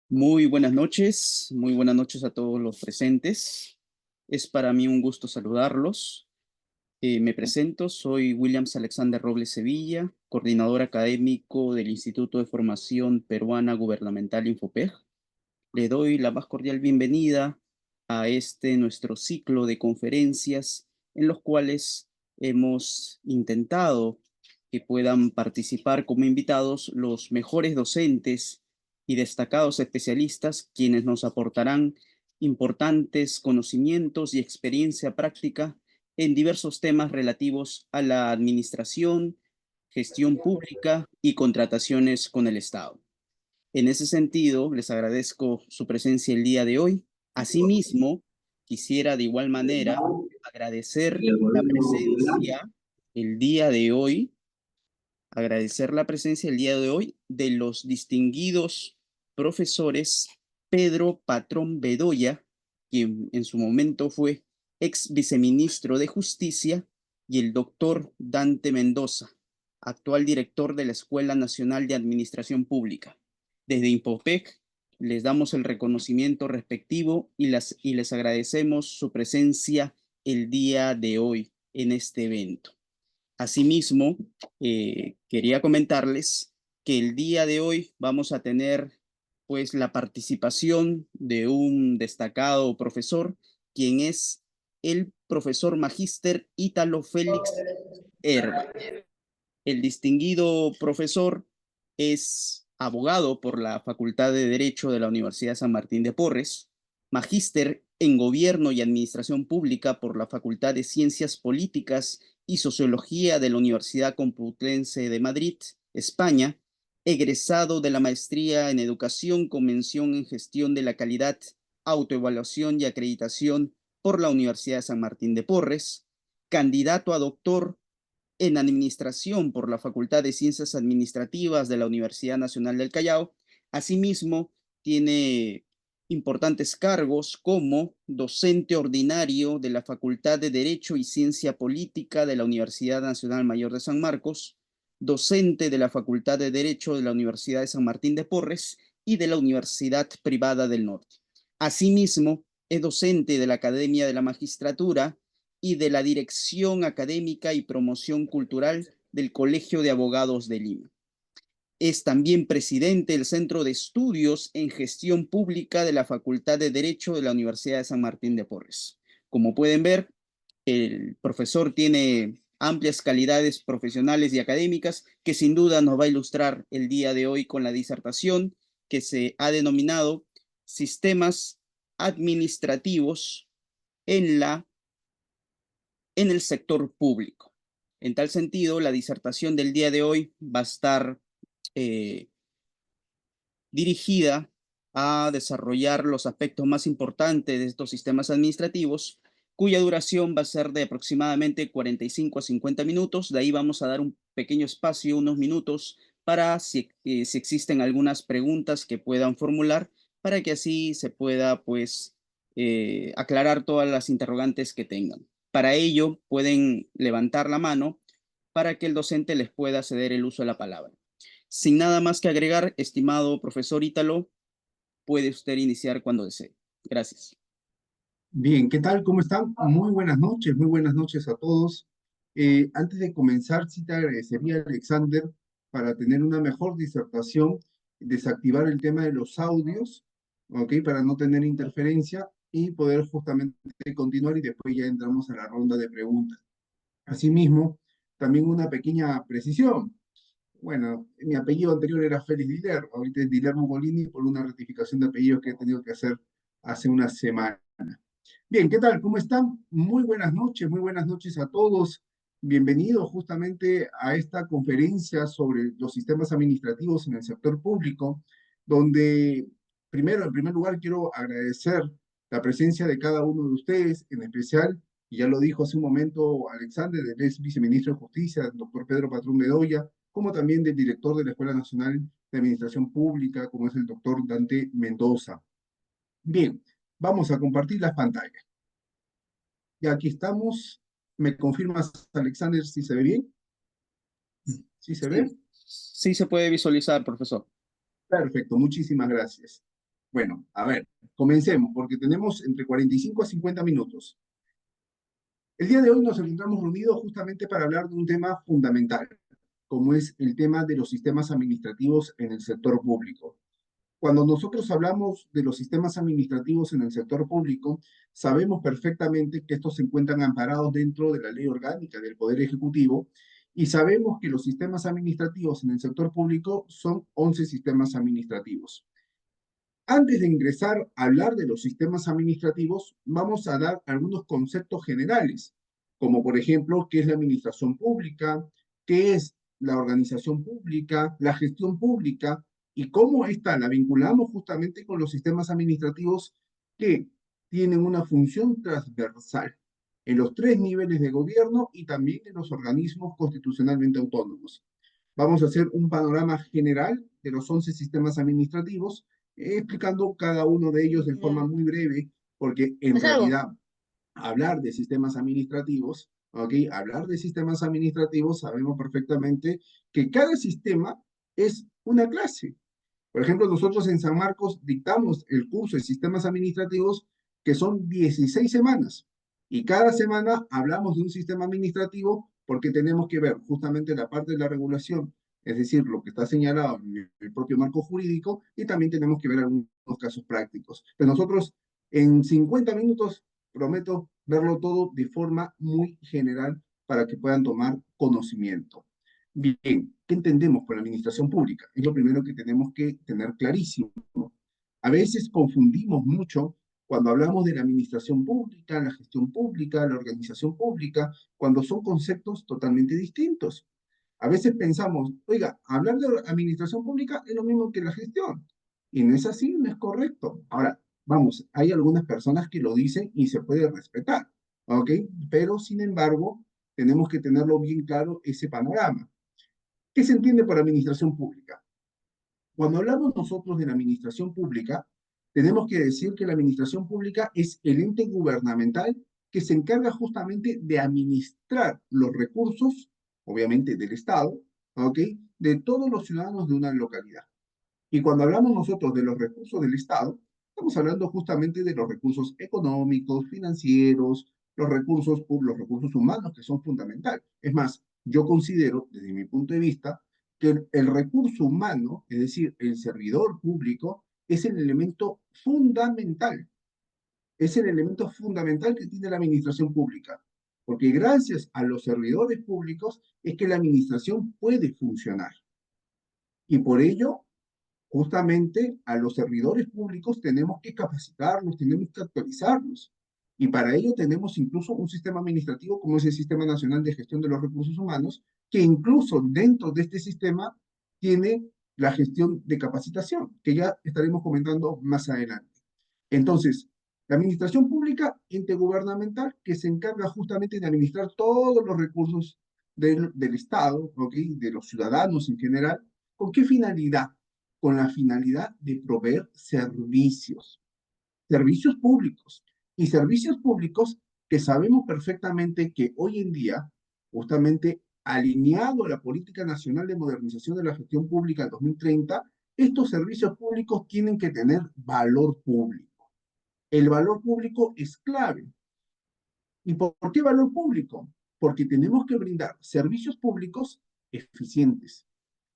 Muy buenas noches a todos los presentes. Es para mí un gusto saludarlos. Me presento, soy Williams Alexander Robles Sevilla, coordinador académico del Instituto de Formación Peruana Gubernamental Infopeg. Le doy la más cordial bienvenida a este nuestro ciclo de conferencias en los cuales hemos intentado que puedan participar como invitados los mejores docentes y destacados especialistas quienes nos aportarán importantes conocimientos y experiencia práctica en diversos temas relativos a la administración, gestión pública y contrataciones con el Estado. En ese sentido, les agradezco su presencia el día de hoy. Asimismo, quisiera de igual manera agradecer la presencia el día de hoy, agradecer la presencia el día de hoy de los distinguidos profesores Pedro Patrón Bedoya, quien en su momento fue ex viceministro de Justicia, y el doctor Dante Mendoza, actual director de la Escuela Nacional de Administración Pública. Desde Impopec les damos el reconocimiento respectivo y les agradecemos su presencia el día de hoy en este evento. Asimismo, quería comentarles que el día de hoy vamos a tener pues la participación de un destacado profesor, quien es el profesor magíster Ítalo Félix Herba. El distinguido profesor es abogado por la Facultad de Derecho de la Universidad San Martín de Porres, magíster en Gobierno y Administración Pública por la Facultad de Ciencias Políticas y Sociología de la Universidad Complutense de Madrid, España, egresado de la maestría en Educación con mención en Gestión de la Calidad, Autoevaluación y Acreditación por la Universidad de San Martín de Porres, candidato a doctor en Administración por la Facultad de Ciencias Administrativas de la Universidad Nacional del Callao. Asimismo, tiene importantes cargos como docente ordinario de la Facultad de Derecho y Ciencia Política de la Universidad Nacional Mayor de San Marcos, docente de la Facultad de Derecho de la Universidad de San Martín de Porres y de la Universidad Privada del Norte. Asimismo, es docente de la Academia de la Magistratura y de la Dirección Académica y Promoción Cultural del Colegio de Abogados de Lima. Es también presidente del Centro de Estudios en Gestión Pública de la Facultad de Derecho de la Universidad de San Martín de Porres. Como pueden ver, el profesor tiene amplias calidades profesionales y académicas que sin duda nos va a ilustrar el día de hoy con la disertación que se ha denominado Sistemas Administrativos en la en el sector público. En tal sentido, la disertación del día de hoy va a estar eh, dirigida a desarrollar los aspectos más importantes de estos sistemas administrativos, cuya duración va a ser de aproximadamente 45 a 50 minutos. De ahí vamos a dar un pequeño espacio, unos minutos, para si existen algunas preguntas que puedan formular, para que así se pueda, pues, aclarar todas las interrogantes que tengan. Para ello, pueden levantar la mano para que el docente les pueda ceder el uso de la palabra. Sin nada más que agregar, estimado profesor Ítalo, puede usted iniciar cuando desee. Gracias. Bien, ¿qué tal? ¿Cómo están? Muy buenas noches a todos. Antes de comenzar, sí te agradecería, Alexander, para tener una mejor disertación, desactivar el tema de los audios, ¿ok? Para no tener interferencia y poder justamente continuar y después ya entramos a la ronda de preguntas. Asimismo, también una pequeña precisión. Bueno, mi apellido anterior era Félix Diller, ahorita es Dilermo Molini por una rectificación de apellidos que he tenido que hacer hace una semana. Bien, ¿qué tal? ¿Cómo están? Muy buenas noches a todos. Bienvenidos justamente a esta conferencia sobre los sistemas administrativos en el sector público, donde primero, en primer lugar, quiero agradecer la presencia de cada uno de ustedes, en especial, y ya lo dijo hace un momento Alexander, del ex viceministro de Justicia, el doctor Pedro Patrón Bedoya, como también del director de la Escuela Nacional de Administración Pública, como es el doctor Dante Mendoza. Bien, vamos a compartir las pantallas. Ya aquí estamos. ¿Me confirmas, Alexander, si se ve bien? ¿Sí se ve? Sí, sí se puede visualizar, profesor. Perfecto, muchísimas gracias. Bueno, a ver, comencemos, porque tenemos entre 45 a 50 minutos. El día de hoy nos encontramos reunidos justamente para hablar de un tema fundamental, como es el tema de los sistemas administrativos en el sector público. Cuando nosotros hablamos de los sistemas administrativos en el sector público, sabemos perfectamente que estos se encuentran amparados dentro de la ley orgánica del Poder Ejecutivo y sabemos que los sistemas administrativos en el sector público son 11 sistemas administrativos. Antes de ingresar a hablar de los sistemas administrativos, vamos a dar algunos conceptos generales, como por ejemplo, qué es la administración pública, qué es la organización pública, la gestión pública y cómo esta la vinculamos justamente con los sistemas administrativos que tienen una función transversal en los tres niveles de gobierno y también en los organismos constitucionalmente autónomos. Vamos a hacer un panorama general de los 11 sistemas administrativos explicando cada uno de ellos de forma muy breve, porque en ¿Es algo? realidad hablar de sistemas administrativos, ¿ok? Hablar de sistemas administrativos, sabemos perfectamente que cada sistema es una clase. Por ejemplo, nosotros en San Marcos dictamos el curso de sistemas administrativos que son 16 semanas y cada semana hablamos de un sistema administrativo porque tenemos que ver justamente la parte de la regulación, es decir, lo que está señalado en el propio marco jurídico y también tenemos que ver algunos casos prácticos. Pero nosotros en 50 minutos prometo verlo todo de forma muy general para que puedan tomar conocimiento. Bien, ¿qué entendemos por la administración pública? Es lo primero que tenemos que tener clarísimo. A veces confundimos mucho cuando hablamos de la administración pública, la gestión pública, la organización pública, cuando son conceptos totalmente distintos. A veces pensamos, oiga, hablar de administración pública es lo mismo que la gestión. Y no es así, no es correcto. Ahora, vamos, hay algunas personas que lo dicen y se puede respetar, ¿ok? Pero, sin embargo, tenemos que tenerlo bien claro ese panorama. ¿Qué se entiende por administración pública? Cuando hablamos nosotros de la administración pública, tenemos que decir que la administración pública es el ente gubernamental que se encarga justamente de administrar los recursos, obviamente del Estado, ¿ok? De todos los ciudadanos de una localidad. Y cuando hablamos nosotros de los recursos del Estado, estamos hablando justamente de los recursos económicos, financieros, los recursos humanos que son fundamentales. Es más, yo considero, desde mi punto de vista, que el recurso humano, es decir, el servidor público, es el elemento fundamental, es el elemento fundamental que tiene la administración pública, porque gracias a los servidores públicos es que la administración puede funcionar. Y por ello justamente a los servidores públicos tenemos que capacitarlos, tenemos que actualizarlos. Y para ello tenemos incluso un sistema administrativo como es el Sistema Nacional de Gestión de los Recursos Humanos, que incluso dentro de este sistema tiene la gestión de capacitación, que ya estaremos comentando más adelante. Entonces, la administración pública, ente gubernamental, que se encarga justamente de administrar todos los recursos del Estado, ¿okay? De los ciudadanos en general. ¿Con qué finalidad? Con la finalidad de proveer servicios, servicios públicos. Y servicios públicos que sabemos perfectamente que hoy en día, justamente alineado a la Política Nacional de Modernización de la Gestión Pública 2030, estos servicios públicos tienen que tener valor público. El valor público es clave. ¿Y por qué valor público? Porque tenemos que brindar servicios públicos eficientes,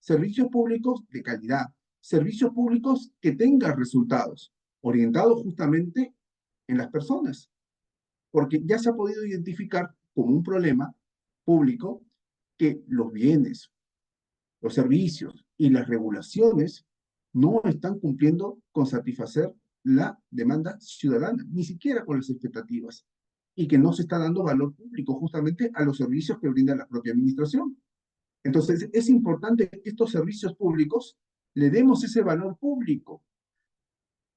servicios públicos de calidad, servicios públicos que tengan resultados, orientados justamente en las personas. Porque ya se ha podido identificar como un problema público que los bienes, los servicios y las regulaciones no están cumpliendo con satisfacer la demanda ciudadana, ni siquiera con las expectativas, y que no se está dando valor público justamente a los servicios que brinda la propia administración. Entonces, es importante que estos servicios públicos le demos ese valor público,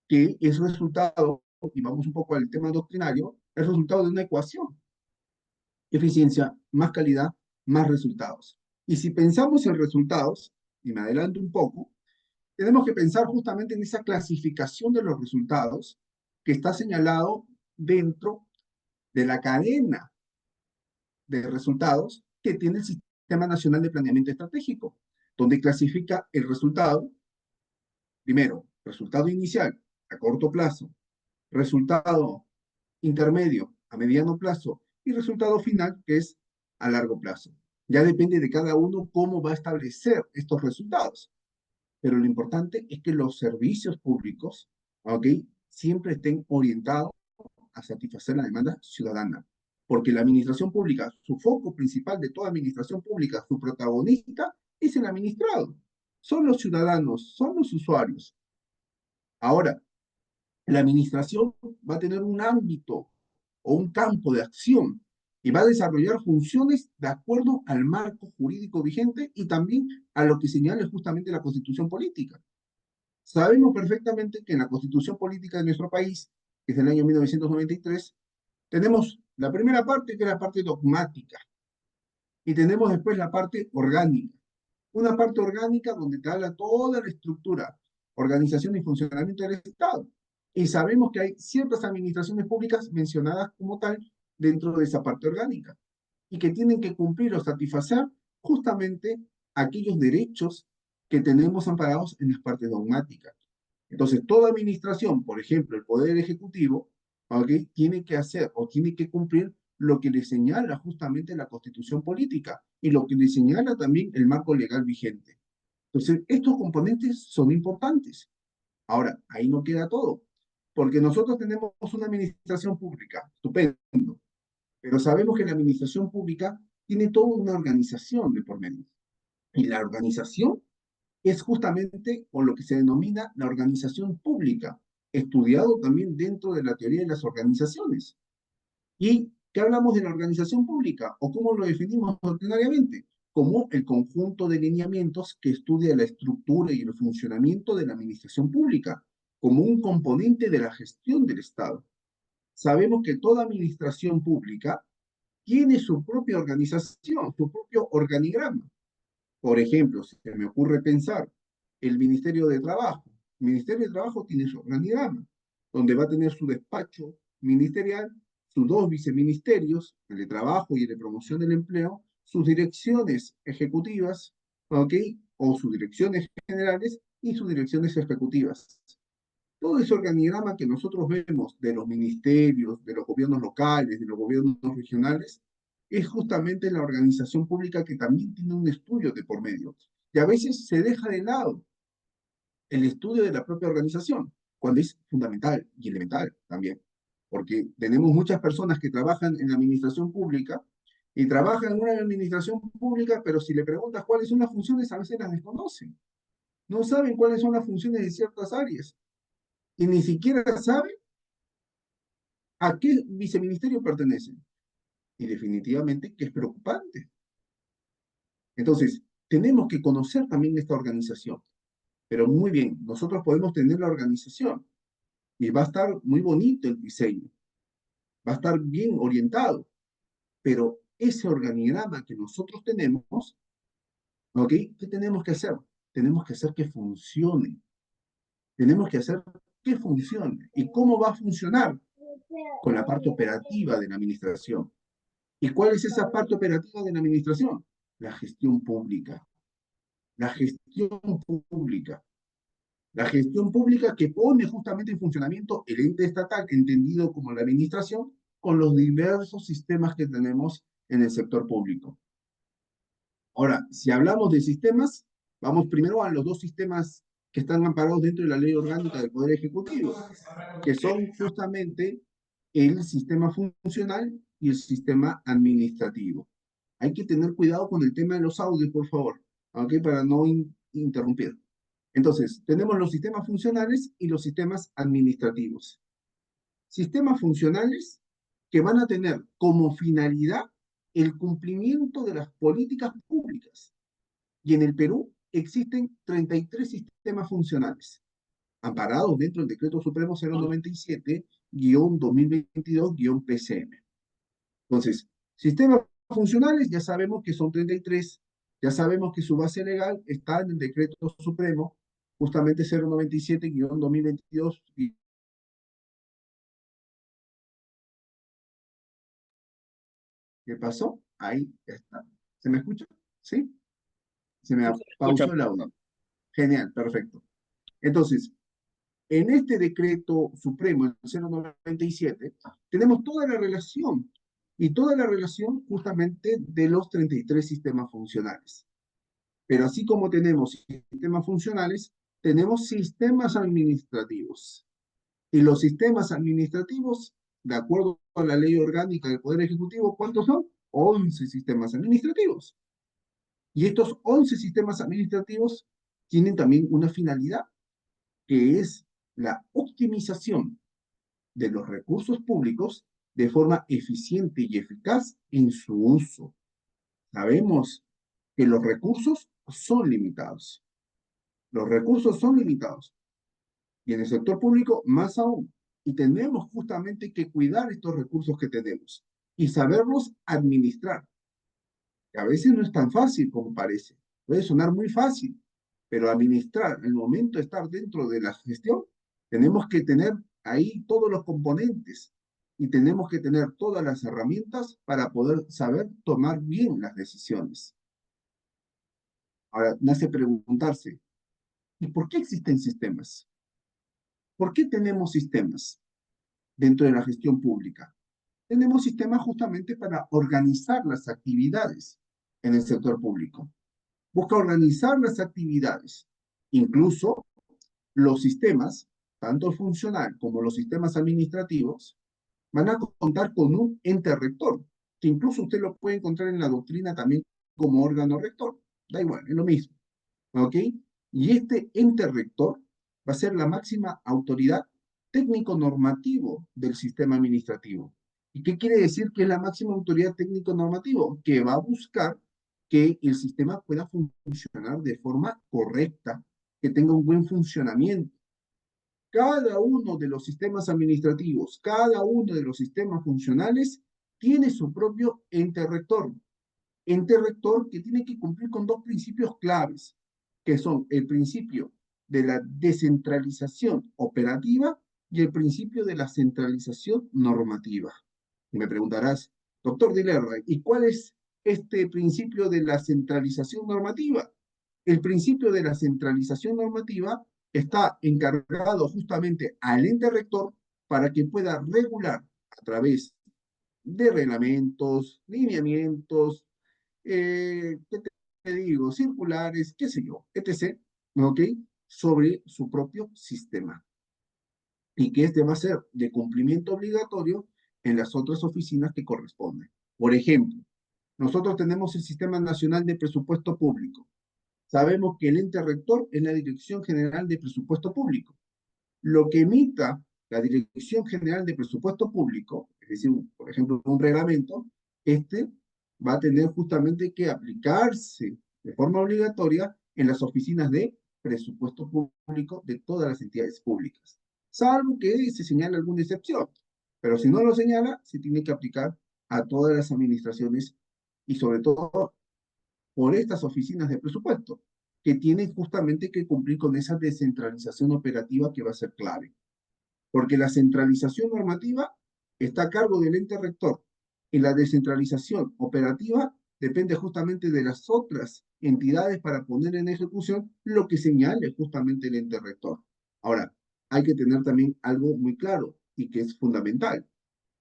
que es resultado, y vamos un poco al tema doctrinario, es resultado de una ecuación. Eficiencia más calidad más resultados. Y si pensamos en resultados, y me adelanto un poco, tenemos que pensar justamente en esa clasificación de los resultados que está señalado dentro de la cadena de resultados que tiene el Sistema Nacional de Planeamiento Estratégico, donde clasifica el resultado, primero, resultado inicial, a corto plazo, resultado intermedio a mediano plazo y resultado final que es a largo plazo. Ya depende de cada uno cómo va a establecer estos resultados. Pero lo importante es que los servicios públicos, ¿ok? Siempre estén orientados a satisfacer la demanda ciudadana. Porque la administración pública, su foco principal de toda administración pública, su protagonista, es el administrado. Son los ciudadanos, son los usuarios. Ahora, la administración va a tener un ámbito o un campo de acción y va a desarrollar funciones de acuerdo al marco jurídico vigente y también a lo que señala justamente la Constitución política. Sabemos perfectamente que en la Constitución política de nuestro país, que es del año 1993, tenemos la primera parte, que es la parte dogmática, y tenemos después la parte orgánica. Una parte orgánica donde te habla toda la estructura, organización y funcionamiento del Estado. Y sabemos que hay ciertas administraciones públicas mencionadas como tal dentro de esa parte orgánica y que tienen que cumplir o satisfacer justamente aquellos derechos que tenemos amparados en las partes dogmáticas. Entonces, toda administración, por ejemplo, el Poder Ejecutivo, ¿okay? Tiene que hacer o tiene que cumplir lo que le señala justamente la Constitución política y lo que le señala también el marco legal vigente. Entonces, estos componentes son importantes. Ahora, ahí no queda todo, porque nosotros tenemos una administración pública, estupendo, pero sabemos que la administración pública tiene toda una organización de por medio. Y la organización es justamente con lo que se denomina la organización pública, estudiado también dentro de la teoría de las organizaciones. ¿Y qué hablamos de la organización pública? ¿O cómo lo definimos ordinariamente? Como el conjunto de lineamientos que estudia la estructura y el funcionamiento de la administración pública, como un componente de la gestión del Estado. Sabemos que toda administración pública tiene su propia organización, su propio organigrama. Por ejemplo, se me ocurre pensar el Ministerio de Trabajo. El Ministerio de Trabajo tiene su organigrama, donde va a tener su despacho ministerial, sus dos viceministerios, el de Trabajo y el de Promoción del Empleo, sus direcciones ejecutivas, ¿ok? O sus direcciones generales y sus direcciones ejecutivas. Todo ese organigrama que nosotros vemos de los ministerios, de los gobiernos locales, de los gobiernos regionales, es justamente la organización pública que también tiene un estudio de por medio. Y a veces se deja de lado el estudio de la propia organización, cuando es fundamental y elemental también. Porque tenemos muchas personas que trabajan en la administración pública y trabajan en una administración pública, pero si le preguntas cuáles son las funciones, a veces las desconocen. No saben cuáles son las funciones de ciertas áreas y ni siquiera saben a qué viceministerio pertenecen. Y definitivamente que es preocupante. Entonces, tenemos que conocer también esta organización. Pero muy bien, nosotros podemos tener la organización y va a estar muy bonito el diseño, va a estar bien orientado, pero ese organigrama que nosotros tenemos, ¿ok? ¿Qué tenemos que hacer? Tenemos que hacer que funcione. Tenemos que hacer que funcione. ¿Y cómo va a funcionar? Con la parte operativa de la administración. ¿Y cuál es esa parte operativa de la administración? La gestión pública. La gestión pública. La gestión pública que pone justamente en funcionamiento el ente estatal, entendido como la administración, con los diversos sistemas que tenemos en el sector público. Ahora, si hablamos de sistemas, vamos primero a los dos sistemas que están amparados dentro de la ley orgánica del Poder Ejecutivo, que son justamente el sistema funcional y el sistema administrativo. Hay que tener cuidado con el tema de los audios, por favor, ¿ok? Para no interrumpir. Entonces, tenemos los sistemas funcionales y los sistemas administrativos. Sistemas funcionales que van a tener como finalidad el cumplimiento de las políticas públicas. Y en el Perú existen 33 sistemas funcionales, amparados dentro del Decreto Supremo 097-2022-PCM. Entonces, sistemas funcionales ya sabemos que son 33, ya sabemos que su base legal está en el Decreto Supremo, justamente 097-2022. ¿Qué pasó? Ahí está. ¿Se me escucha? ¿Sí? Se me Sí, se escucha. pausó el audio. Genial, perfecto. Entonces, En este decreto supremo, el 097, tenemos toda la relación justamente de los 33 sistemas funcionales. Pero así como tenemos sistemas funcionales, tenemos sistemas administrativos. Y los sistemas administrativos, de acuerdo a la ley orgánica del Poder Ejecutivo, ¿cuántos son? 11 sistemas administrativos. Y estos 11 sistemas administrativos tienen también una finalidad, que es la optimización de los recursos públicos de forma eficiente y eficaz en su uso. Sabemos que los recursos son limitados. Los recursos son limitados. Y en el sector público, más aún. Y tenemos justamente que cuidar estos recursos que tenemos y saberlos administrar. Que a veces no es tan fácil como parece. Puede sonar muy fácil, pero administrar, el momento de estar dentro de la gestión, tenemos que tener ahí todos los componentes y tenemos que tener todas las herramientas para poder saber tomar bien las decisiones. Ahora, nace preguntarse, ¿y por qué existen sistemas? ¿Por qué tenemos sistemas dentro de la gestión pública? Tenemos sistemas justamente para organizar las actividades en el sector público. Busca organizar las actividades. Incluso los sistemas, tanto el funcional como los sistemas administrativos, van a contar con un ente rector, que incluso usted lo puede encontrar en la doctrina también como órgano rector. Da igual, es lo mismo. ¿Ok? Y este ente rector va a ser la máxima autoridad técnico-normativo del sistema administrativo. ¿Y qué quiere decir que es la máxima autoridad técnico-normativo? Que va a buscar que el sistema pueda funcionar de forma correcta, que tenga un buen funcionamiento. Cada uno de los sistemas administrativos, cada uno de los sistemas funcionales tiene su propio ente rector. Ente rector que tiene que cumplir con dos principios claves, que son el principio de la descentralización operativa y el principio de la centralización normativa. Y me preguntarás, doctor Dilerra, ¿y cuál es este principio de la centralización normativa? El principio de la centralización normativa está encargado justamente al ente rector para que pueda regular a través de reglamentos, lineamientos, ¿qué te digo? Circulares, qué sé yo, etc., ¿ok? Sobre su propio sistema. Y que este va a ser de cumplimiento obligatorio en las otras oficinas que corresponden. Por ejemplo, nosotros tenemos el Sistema Nacional de Presupuesto Público. Sabemos que el ente rector es la Dirección General de Presupuesto Público. Lo que emita la Dirección General de Presupuesto Público, es decir, por ejemplo, un reglamento, este va a tener justamente que aplicarse de forma obligatoria en las oficinas de presupuesto público de todas las entidades públicas, salvo que se señale alguna excepción. Pero si no lo señala, se tiene que aplicar a todas las administraciones y sobre todo por estas oficinas de presupuesto, que tienen justamente que cumplir con esa descentralización operativa que va a ser clave. Porque la centralización normativa está a cargo del ente rector y la descentralización operativa depende justamente de las otras entidades para poner en ejecución lo que señale justamente el ente rector. Ahora, hay que tener también algo muy claro y que es fundamental.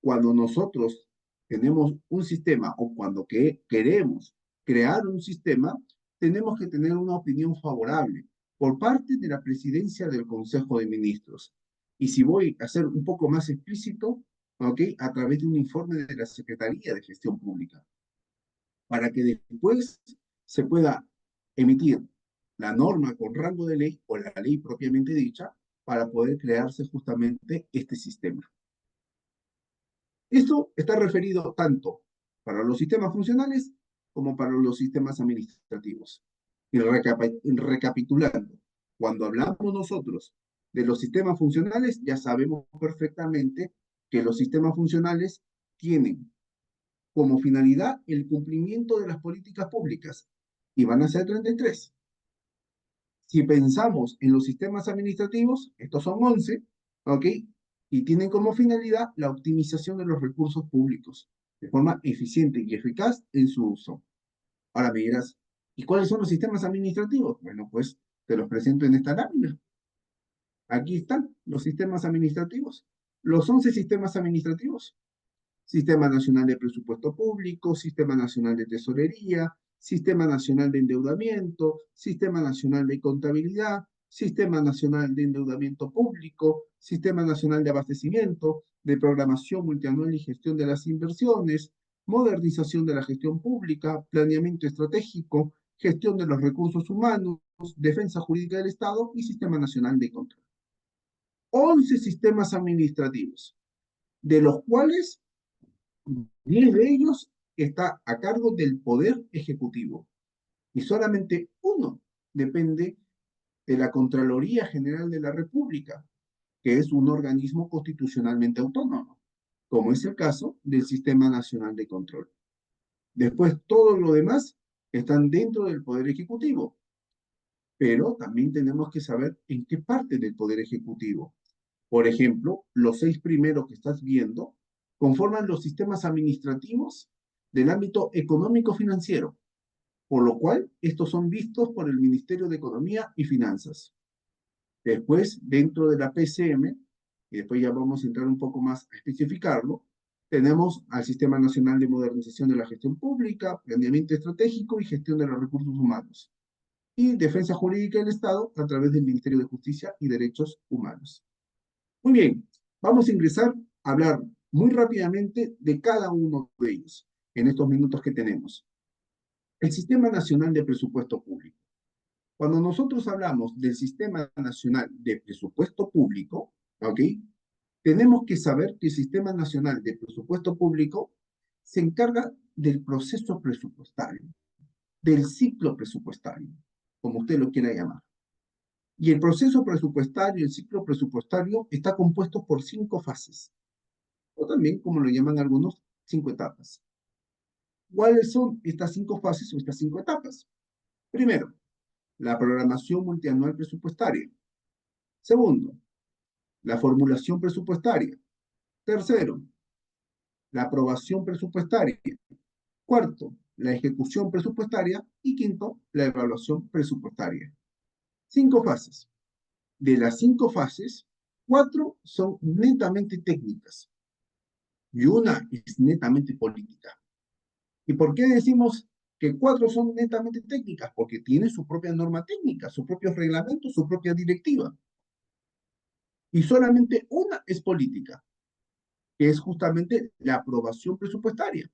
Cuando nosotros tenemos un sistema o cuando queremos crear un sistema, tenemos que tener una opinión favorable por parte de la presidencia del Consejo de Ministros. Y si voy a ser un poco más explícito, ¿ok? A través de un informe de la Secretaría de Gestión Pública, para que después se pueda emitir la norma con rango de ley o la ley propiamente dicha para poder crearse justamente este sistema. Esto está referido tanto para los sistemas funcionales como para los sistemas administrativos. Y recapitulando, cuando hablamos nosotros de los sistemas funcionales, ya sabemos perfectamente que los sistemas funcionales tienen como finalidad el cumplimiento de las políticas públicas y van a ser 33. Si pensamos en los sistemas administrativos, estos son 11, ¿ok? Y tienen como finalidad la optimización de los recursos públicos de forma eficiente y eficaz en su uso. Ahora me dirás, ¿y cuáles son los sistemas administrativos? Bueno, pues te los presento en esta lámina. Aquí están los sistemas administrativos, los 11 sistemas administrativos. Sistema Nacional de Presupuesto Público, Sistema Nacional de Tesorería, Sistema Nacional de Endeudamiento, Sistema Nacional de Contabilidad, Sistema Nacional de Endeudamiento Público, Sistema Nacional de Abastecimiento, de Programación Multianual y Gestión de las Inversiones, Modernización de la Gestión Pública, Planeamiento Estratégico, Gestión de los Recursos Humanos, Defensa Jurídica del Estado y Sistema Nacional de Control. 11 sistemas administrativos, de los cuales 10 de ellos está a cargo del Poder Ejecutivo y solamente uno depende de la Contraloría General de la República, que es un organismo constitucionalmente autónomo, como es el caso del Sistema Nacional de Control. Después, todo lo demás están dentro del Poder Ejecutivo, pero también tenemos que saber en qué parte del Poder Ejecutivo. Por ejemplo, los 6 primeros que estás viendo conforman los sistemas administrativos del ámbito económico-financiero, por lo cual estos son vistos por el Ministerio de Economía y Finanzas. Después, dentro de la PCM, y después ya vamos a entrar un poco más a especificarlo, tenemos al Sistema Nacional de Modernización de la Gestión Pública, Planeamiento Estratégico y Gestión de los Recursos Humanos, y Defensa Jurídica del Estado a través del Ministerio de Justicia y Derechos Humanos. Muy bien, vamos a ingresar a hablar muy rápidamente de cada uno de ellos en estos minutos que tenemos. El Sistema Nacional de Presupuesto Público. Cuando nosotros hablamos del Sistema Nacional de Presupuesto Público, ¿ok? Tenemos que saber que el Sistema Nacional de Presupuesto Público se encarga del proceso presupuestario, del ciclo presupuestario, como usted lo quiera llamar. Y el proceso presupuestario, el ciclo presupuestario, está compuesto por 5 fases, o también, como lo llaman algunos, 5 etapas. ¿Cuáles son estas 5 fases o estas 5 etapas? Primero, la programación multianual presupuestaria. Segundo, la formulación presupuestaria. Tercero, la aprobación presupuestaria. Cuarto, la ejecución presupuestaria. Y quinto, la evaluación presupuestaria. 5 fases. De las 5 fases, 4 son netamente técnicas y una es netamente política. ¿Y por qué decimos que 4 son netamente técnicas? Porque tienen su propia norma técnica, sus propios reglamentos, su propia directiva. Y solamente una es política, que es justamente la aprobación presupuestaria.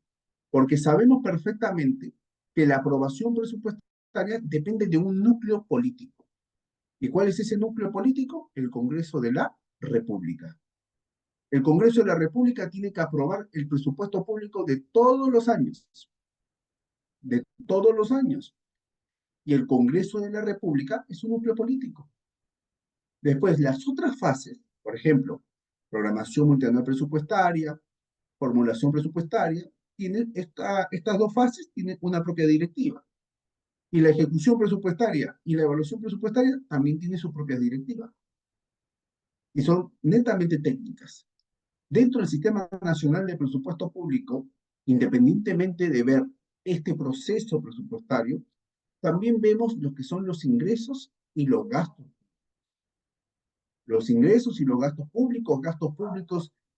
Porque sabemos perfectamente que la aprobación presupuestaria depende de un núcleo político. ¿Y cuál es ese núcleo político? El Congreso de la República. El Congreso de la República tiene que aprobar el presupuesto público de todos los años, de todos los años. Y el Congreso de la República es un núcleo político. Después, las otras fases, por ejemplo, programación multianual presupuestaria, formulación presupuestaria, estas 2 fases tienen una propia directiva. Y la ejecución presupuestaria y la evaluación presupuestaria también tienen su propia directiva. Y son netamente técnicas. Dentro del Sistema Nacional de Presupuesto Público, independientemente de ver este proceso presupuestario, también vemos lo que son los ingresos y los gastos. Los ingresos y los gastos públicos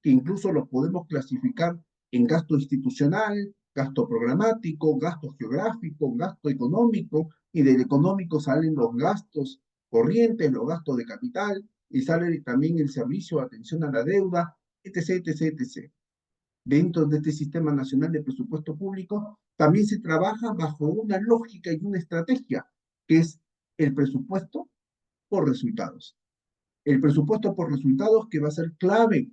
que incluso los podemos clasificar en gasto institucional, gasto programático, gasto geográfico, gasto económico, y del económico salen los gastos corrientes, los gastos de capital, y sale también el servicio de atención a la deuda, etc., etc., etc. Dentro de este Sistema Nacional de Presupuesto Público, también se trabaja bajo una lógica y una estrategia, que es el presupuesto por resultados. El presupuesto por resultados que va a ser clave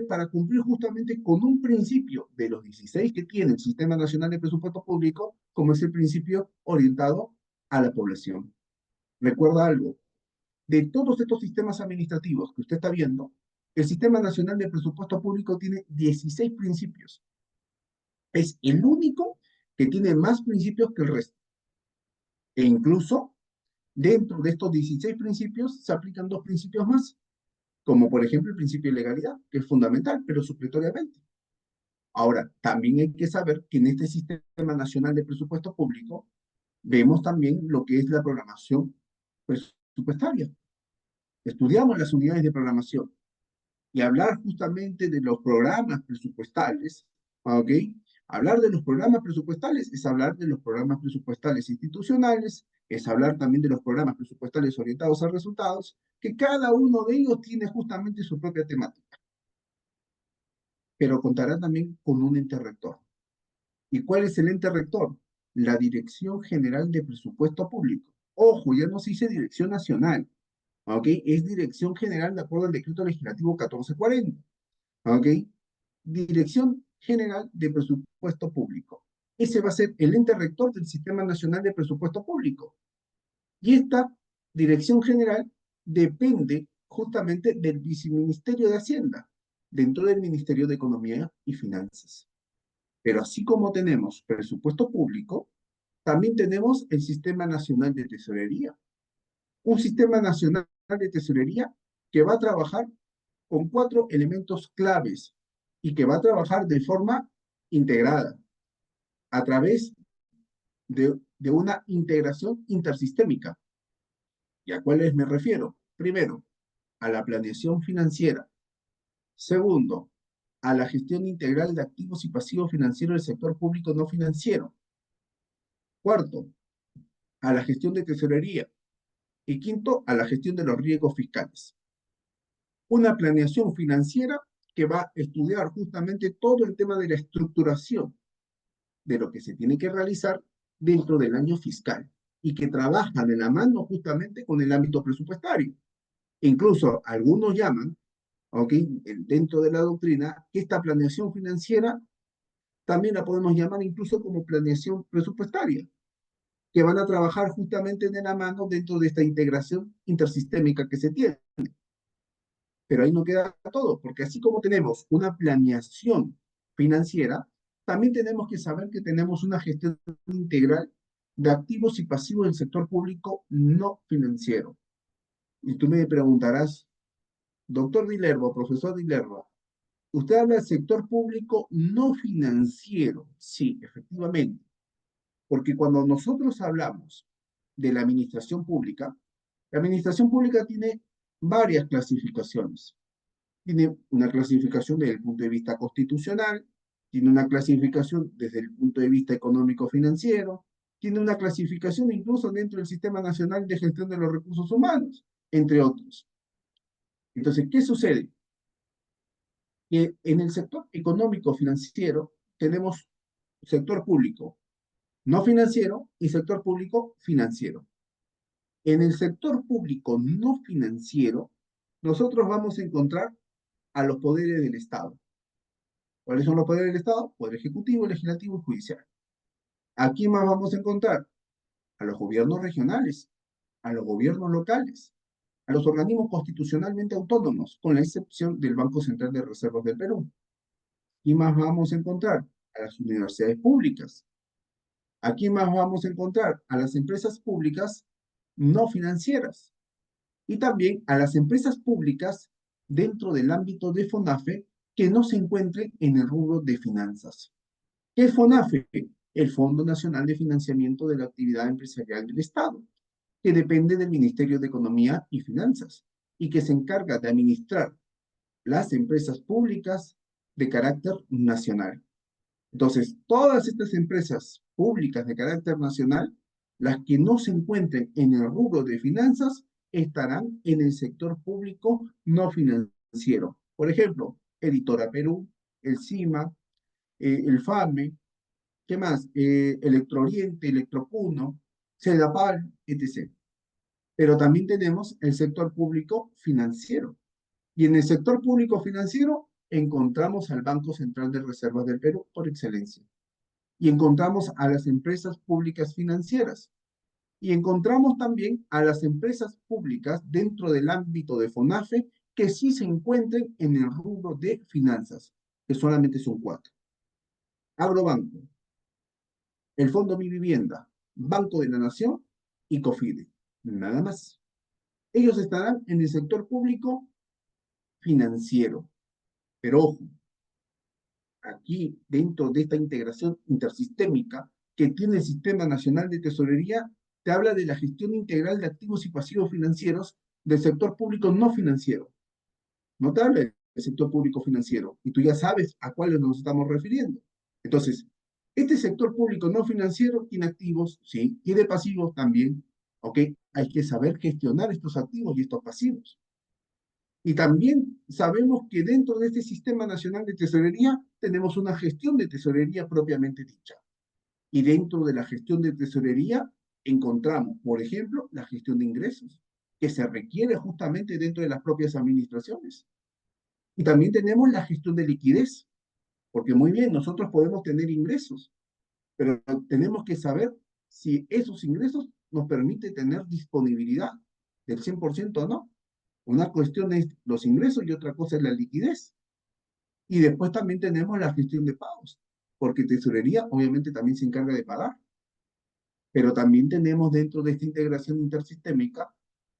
para cumplir justamente con un principio de los 16 que tiene el Sistema Nacional de Presupuesto Público, como es el principio orientado a la población. Recuerda algo, de todos estos sistemas administrativos que usted está viendo, el Sistema Nacional de Presupuesto Público tiene 16 principios. Es el único que tiene más principios que el resto. E incluso dentro de estos 16 principios se aplican 2 principios más, como por ejemplo el principio de legalidad, que es fundamental, pero supletoriamente. Ahora, también hay que saber que en este Sistema Nacional de Presupuesto Público vemos también lo que es la programación presupuestaria. estudiamos las unidades de programación y hablar justamente de los programas presupuestales, ¿ok? Hablar de los programas presupuestales es hablar de los programas presupuestales institucionales, es hablar también de los programas presupuestales orientados a resultados, que cada uno de ellos tiene justamente su propia temática, pero contará también con un ente rector. ¿Y cuál es el ente rector? La Dirección General de Presupuesto Público. Ojo, ya no se dice Dirección Nacional, ¿ok? Es Dirección General de acuerdo al Decreto Legislativo 1440, ¿ok? Dirección General de Presupuesto Público. Ese va a ser el ente rector del Sistema Nacional de Presupuesto Público. Y esta Dirección General depende justamente del Viceministerio de Hacienda, dentro del Ministerio de Economía y Finanzas. Pero así como tenemos presupuesto público, también tenemos el Sistema Nacional de Tesorería. Un Sistema Nacional de Tesorería que va a trabajar con 4 elementos claves y que va a trabajar de forma integrada a través de una integración intersistémica. ¿Y a cuáles me refiero? Primero, a la planeación financiera. Segundo, a la gestión integral de activos y pasivos financieros del sector público no financiero. Cuarto, a la gestión de tesorería. Y quinto, a la gestión de los riesgos fiscales. Una planeación financiera que va a estudiar justamente todo el tema de la estructuración de lo que se tiene que realizar dentro del año fiscal y que trabaja de la mano justamente con el ámbito presupuestario. Incluso algunos llaman, ¿ok?, dentro de la doctrina, que esta planeación financiera también la podemos llamar incluso como planeación presupuestaria, que van a trabajar justamente de la mano dentro de esta integración intersistémica que se tiene. Pero ahí no queda todo, porque así como tenemos una planeación financiera, también tenemos que saber que tenemos una gestión integral de activos y pasivos del sector público no financiero. Y tú me preguntarás, doctor Dilerbo, profesor Dilerbo, usted habla del sector público no financiero. Sí, efectivamente, porque cuando nosotros hablamos de la administración pública tiene varias clasificaciones. Tiene una clasificación desde el punto de vista constitucional, tiene una clasificación desde el punto de vista económico-financiero, tiene una clasificación incluso dentro del Sistema Nacional de Gestión de los Recursos Humanos, entre otros. Entonces, ¿qué sucede? Que en el sector económico-financiero tenemos sector público no financiero y sector público financiero. En el sector público no financiero, nosotros vamos a encontrar a los poderes del Estado. ¿Cuáles son los poderes del Estado? Poder ejecutivo, legislativo y judicial. Aquí más vamos a encontrar a los gobiernos regionales, a los gobiernos locales, a los organismos constitucionalmente autónomos, con la excepción del Banco Central de Reservas del Perú. Aquí más vamos a encontrar a las universidades públicas. Aquí más vamos a encontrar a las empresas públicas no financieras y también a las empresas públicas dentro del ámbito de FONAFE que no se encuentren en el rubro de finanzas. ¿Qué es FONAFE? El Fondo Nacional de Financiamiento de la Actividad Empresarial del Estado, que depende del Ministerio de Economía y Finanzas y que se encarga de administrar las empresas públicas de carácter nacional. Entonces, todas estas empresas públicas de carácter nacional, las que no se encuentren en el rubro de finanzas, estarán en el sector público no financiero. Por ejemplo, Editora Perú, el CIMA, el FAME, ¿qué más? Electrooriente, Electropuno, CEDAPAL, etc. Pero también tenemos el sector público financiero. Y en el sector público financiero encontramos al Banco Central de Reservas del Perú por excelencia. Y encontramos a las empresas públicas financieras. Y encontramos también a las empresas públicas dentro del ámbito de FONAFE que sí se encuentren en el rubro de finanzas, que solamente son 4. Agrobanco, el Fondo Mi Vivienda, Banco de la Nación y COFIDE. Nada más. Ellos estarán en el sector público financiero. Pero ojo, aquí dentro de esta integración intersistémica que tiene el Sistema Nacional de Tesorería, te habla de la gestión integral de activos y pasivos financieros del sector público no financiero. No te habla del sector público financiero y tú ya sabes a cuáles nos estamos refiriendo. Entonces, este sector público no financiero tiene activos, sí, tiene pasivos también, ¿ok? Hay que saber gestionar estos activos y estos pasivos. Y también sabemos que dentro de este Sistema Nacional de Tesorería tenemos una gestión de tesorería propiamente dicha. Y dentro de la gestión de tesorería encontramos, por ejemplo, la gestión de ingresos, que se requiere justamente dentro de las propias administraciones. Y también tenemos la gestión de liquidez, porque muy bien, nosotros podemos tener ingresos, pero tenemos que saber si esos ingresos nos permiten tener disponibilidad del 100% o no. Una cuestión es los ingresos y otra cosa es la liquidez. Y después también tenemos la gestión de pagos, porque tesorería obviamente también se encarga de pagar, pero también tenemos dentro de esta integración intersistémica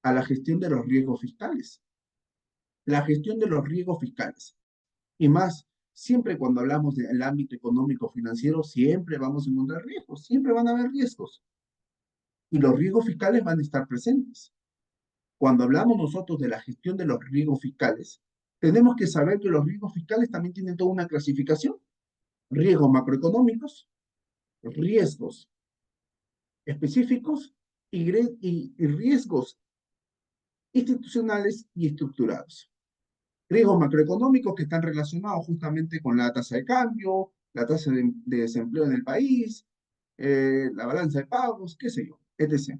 a la gestión de los riesgos fiscales. La gestión de los riesgos fiscales. Y más, siempre cuando hablamos del ámbito económico financiero, siempre vamos a encontrar riesgos, siempre van a haber riesgos. Y los riesgos fiscales van a estar presentes. Cuando hablamos nosotros de la gestión de los riesgos fiscales, tenemos que saber que los riesgos fiscales también tienen toda una clasificación. Riesgos macroeconómicos, riesgos específicos y riesgos institucionales y estructurados. Riesgos macroeconómicos que están relacionados justamente con la tasa de cambio, la tasa de desempleo en el país, la balanza de pagos, qué sé yo, etc.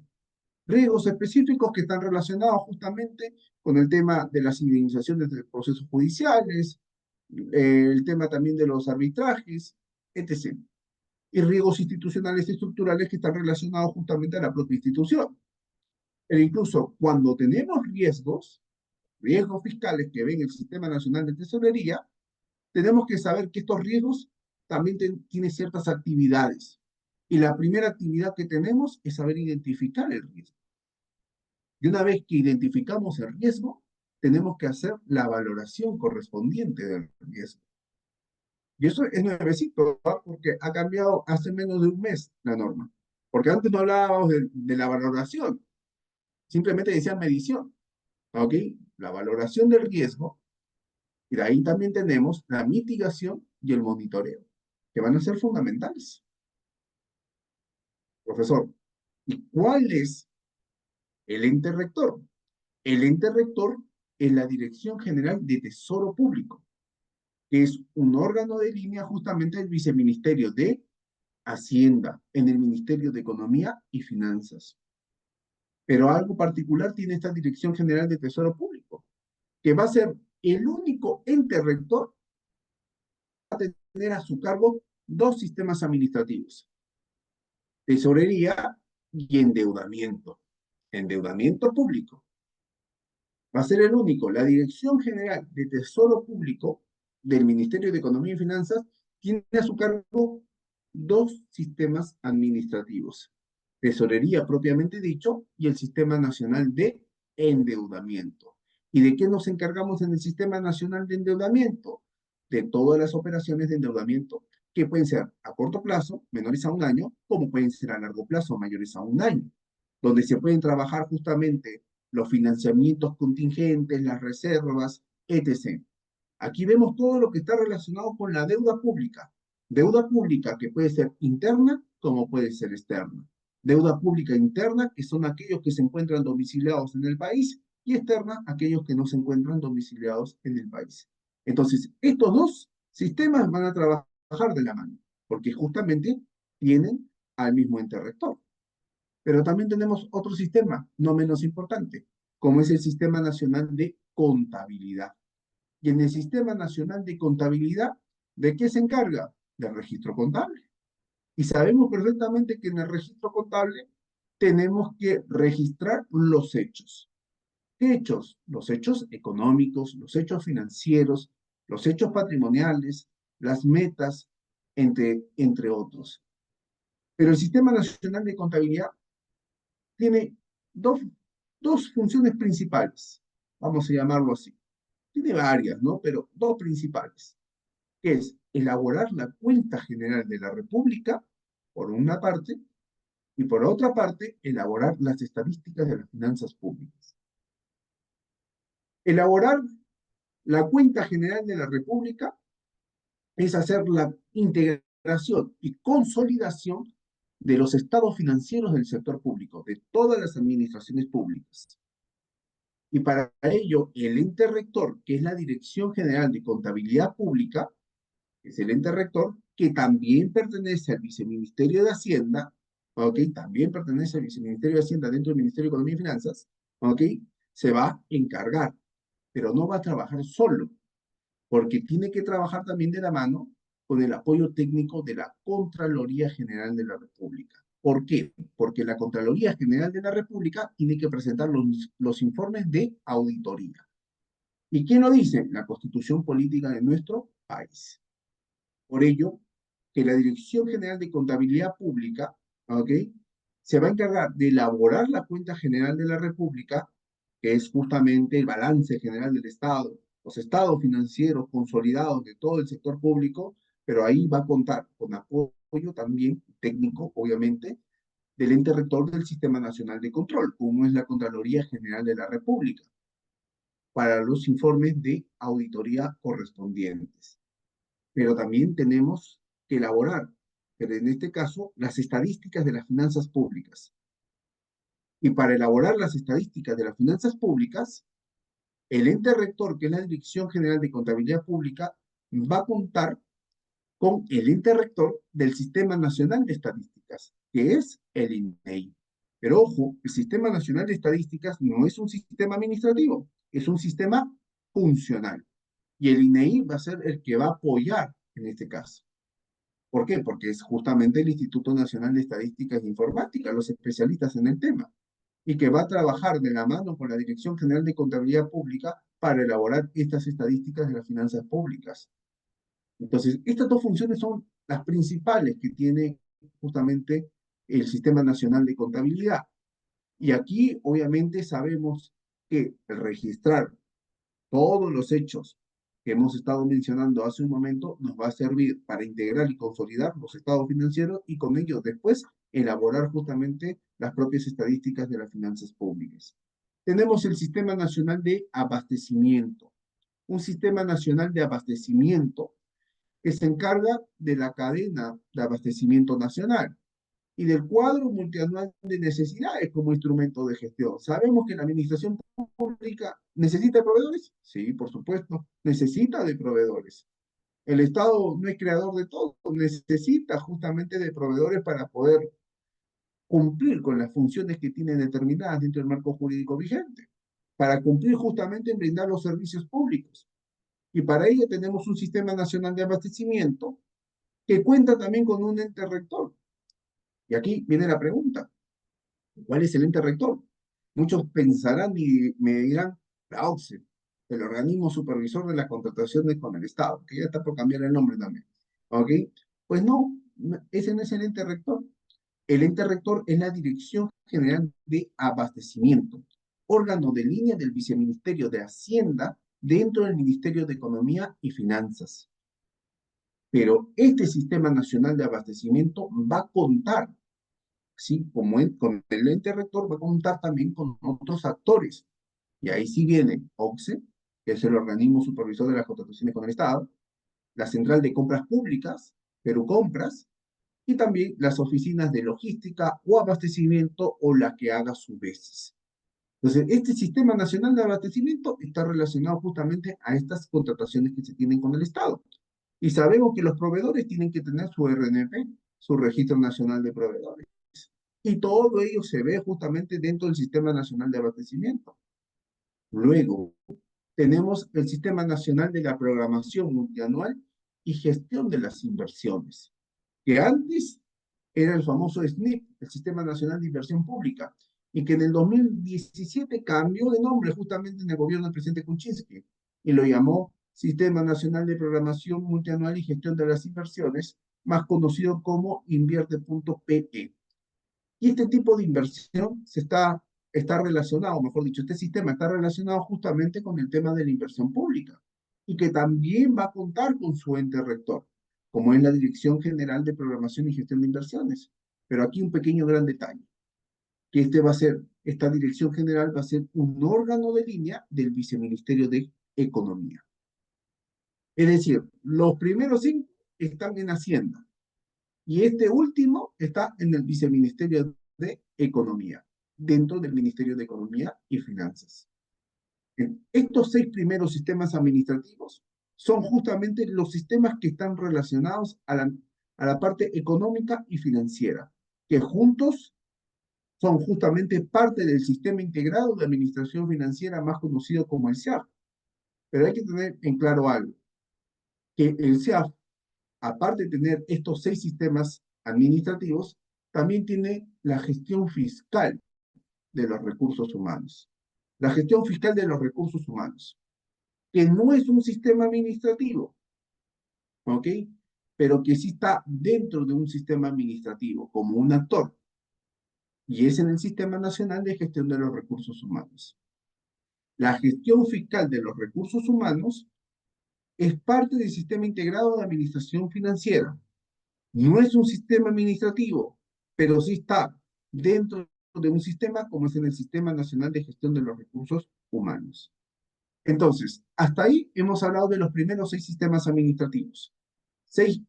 Riesgos específicos que están relacionados justamente con el tema de las indemnizaciones de procesos judiciales, el tema también de los arbitrajes, etc. Y riesgos institucionales y estructurales que están relacionados justamente a la propia institución. E incluso cuando tenemos riesgos fiscales que ven el Sistema Nacional de Tesorería, tenemos que saber que estos riesgos también tienen ciertas actividades. Y la primera actividad que tenemos es saber identificar el riesgo. Y una vez que identificamos el riesgo, tenemos que hacer la valoración correspondiente del riesgo. Y eso es nuevecito, ¿va? Porque ha cambiado hace menos de un mes la norma. Porque antes no hablábamos de la valoración, simplemente decía medición. ¿Ok? La valoración del riesgo. Y de ahí también tenemos la mitigación y el monitoreo, que van a ser fundamentales. Profesor, ¿y cuál es el ente rector? El ente rector es la Dirección General de Tesoro Público, que es un órgano de línea justamente del Viceministerio de Hacienda, en el Ministerio de Economía y Finanzas. Pero algo particular tiene esta Dirección General de Tesoro Público, que va a ser el único ente rector tener a su cargo dos sistemas administrativos, tesorería y endeudamiento, endeudamiento público. Va a ser el único. La Dirección General de Tesoro Público del Ministerio de Economía y Finanzas tiene a su cargo dos sistemas administrativos, tesorería propiamente dicho y el Sistema Nacional de Endeudamiento. ¿Y de qué nos encargamos en el Sistema Nacional de Endeudamiento? De todas las operaciones de endeudamiento que pueden ser a corto plazo, menores a un año, como pueden ser a largo plazo, mayores a un año, donde se pueden trabajar justamente los financiamientos contingentes, las reservas, etc. Aquí vemos todo lo que está relacionado con la deuda pública que puede ser interna como puede ser externa. Deuda pública interna, que son aquellos que se encuentran domiciliados en el país, y externa, aquellos que no se encuentran domiciliados en el país. Entonces, estos dos sistemas van a trabajar de la mano, porque justamente tienen al mismo ente rector. Pero también tenemos otro sistema, no menos importante, como es el Sistema Nacional de Contabilidad. Y en el Sistema Nacional de Contabilidad, ¿de qué se encarga? Del registro contable. Y sabemos perfectamente que en el registro contable tenemos que registrar los hechos. ¿Qué hechos? Los hechos económicos, los hechos financieros, los hechos patrimoniales, las metas, entre otros. Pero el Sistema Nacional de Contabilidad tiene dos, dos funciones principales, vamos a llamarlo así. Tiene varias, ¿no? Pero dos principales, que es elaborar la cuenta general de la República, por una parte, y por otra parte, elaborar las estadísticas de las finanzas públicas. Elaborar la cuenta general de la República es hacer la integración y consolidación de los estados financieros del sector público, de todas las administraciones públicas. Y para ello, el ente rector, que es la Dirección General de Contabilidad Pública, es el ente rector, que también pertenece al Viceministerio de Hacienda, ¿ok? También pertenece al Viceministerio de Hacienda dentro del Ministerio de Economía y Finanzas, ¿ok? Se va a encargar, pero no va a trabajar solo, porque tiene que trabajar también de la mano con el apoyo técnico de la Contraloría General de la República. ¿Por qué? Porque la Contraloría General de la República tiene que presentar los informes de auditoría. ¿Y quién lo dice? La Constitución Política de nuestro país. Por ello, que la Dirección General de Contabilidad Pública, ¿ok? Se va a encargar de elaborar la cuenta general de la República, que es justamente el balance general del Estado, los estados financieros consolidados de todo el sector público, pero ahí va a contar con apoyo también técnico, obviamente, del ente rector del Sistema Nacional de Control, como es la Contraloría General de la República, para los informes de auditoría correspondientes. Pero también tenemos que elaborar, pero en este caso, las estadísticas de las finanzas públicas. Y para elaborar las estadísticas de las finanzas públicas, el ente rector, que es la Dirección General de Contabilidad Pública, va a contar con el ente rector del Sistema Nacional de Estadísticas, que es el INEI. Pero ojo, el Sistema Nacional de Estadísticas no es un sistema administrativo, es un sistema funcional. Y el INEI va a ser el que va a apoyar en este caso. ¿Por qué? Porque es justamente el Instituto Nacional de Estadísticas e Informática, los especialistas en el tema, y que va a trabajar de la mano con la Dirección General de Contabilidad Pública para elaborar estas estadísticas de las finanzas públicas. Entonces, estas dos funciones son las principales que tiene justamente el Sistema Nacional de Contabilidad. Y aquí, obviamente, sabemos que el registrar todos los hechos que hemos estado mencionando hace un momento nos va a servir para integrar y consolidar los estados financieros y con ello después elaborar justamente las propias estadísticas de las finanzas públicas. Tenemos el Sistema Nacional de Abastecimiento, un sistema nacional de abastecimiento que se encarga de la cadena de abastecimiento nacional y del cuadro multianual de necesidades como instrumento de gestión. ¿Sabemos que la administración pública necesita de proveedores? Sí, por supuesto, necesita de proveedores. El Estado no es creador de todo, necesita justamente de proveedores para poder cumplir con las funciones que tiene determinadas dentro del marco jurídico vigente, para cumplir justamente en brindar los servicios públicos. Y para ello tenemos un sistema nacional de abastecimiento que cuenta también con un ente rector. Y aquí viene la pregunta, ¿cuál es el ente rector? Muchos pensarán y me dirán, la OCSE, el organismo supervisor de las contrataciones con el Estado, que ya está por cambiar el nombre también. ¿Ok? Pues no, ese no es el ente rector. El ente rector es la Dirección General de Abastecimiento, órgano de línea del Viceministerio de Hacienda dentro del Ministerio de Economía y Finanzas. Pero este Sistema Nacional de Abastecimiento va a contar, ¿sí? Como con el ente rector, va a contar también con otros actores. Y ahí sí viene OCSE, que es el organismo supervisor de las contrataciones con el Estado, la Central de Compras Públicas, Perú Compras, y también las oficinas de logística o abastecimiento o la que haga sus veces. Entonces, este Sistema Nacional de Abastecimiento está relacionado justamente a estas contrataciones que se tienen con el Estado. Y sabemos que los proveedores tienen que tener su RNP, su Registro Nacional de Proveedores. Y todo ello se ve justamente dentro del Sistema Nacional de Abastecimiento. Luego, tenemos el Sistema Nacional de la Programación Multianual y Gestión de las Inversiones, que antes era el famoso SNIP, el Sistema Nacional de Inversión Pública, y que en el 2017 cambió de nombre justamente en el gobierno del presidente Kuczynski, y lo llamó Sistema Nacional de Programación Multianual y Gestión de las Inversiones, más conocido como Invierte.pe. Y este tipo de inversión está relacionado, mejor dicho, este sistema está relacionado justamente con el tema de la inversión pública y que también va a contar con su ente rector, como es la Dirección General de Programación y Gestión de Inversiones. Pero aquí un pequeño gran detalle, que este va a ser esta dirección general va a ser un órgano de línea del Viceministerio de Economía. Es decir, los primeros 5 están en Hacienda y este último está en el Viceministerio de Economía, dentro del Ministerio de Economía y Finanzas. Estos 6 primeros sistemas administrativos son justamente los sistemas que están relacionados a la parte económica y financiera, que juntos son justamente parte del sistema integrado de administración financiera más conocido como el SIAF. Pero hay que tener en claro algo, que el SIAF, aparte de tener estos 6 sistemas administrativos, también tiene la gestión fiscal de los recursos humanos. La gestión fiscal de los recursos humanos, que no es un sistema administrativo, ¿ok? Pero que sí está dentro de un sistema administrativo, como un actor, y es en el Sistema Nacional de Gestión de los Recursos Humanos. La gestión fiscal de los recursos humanos es parte del sistema integrado de administración financiera. No es un sistema administrativo, pero sí está dentro de un sistema como es en el Sistema Nacional de Gestión de los Recursos Humanos. Entonces, hasta ahí hemos hablado de los primeros 6 sistemas administrativos.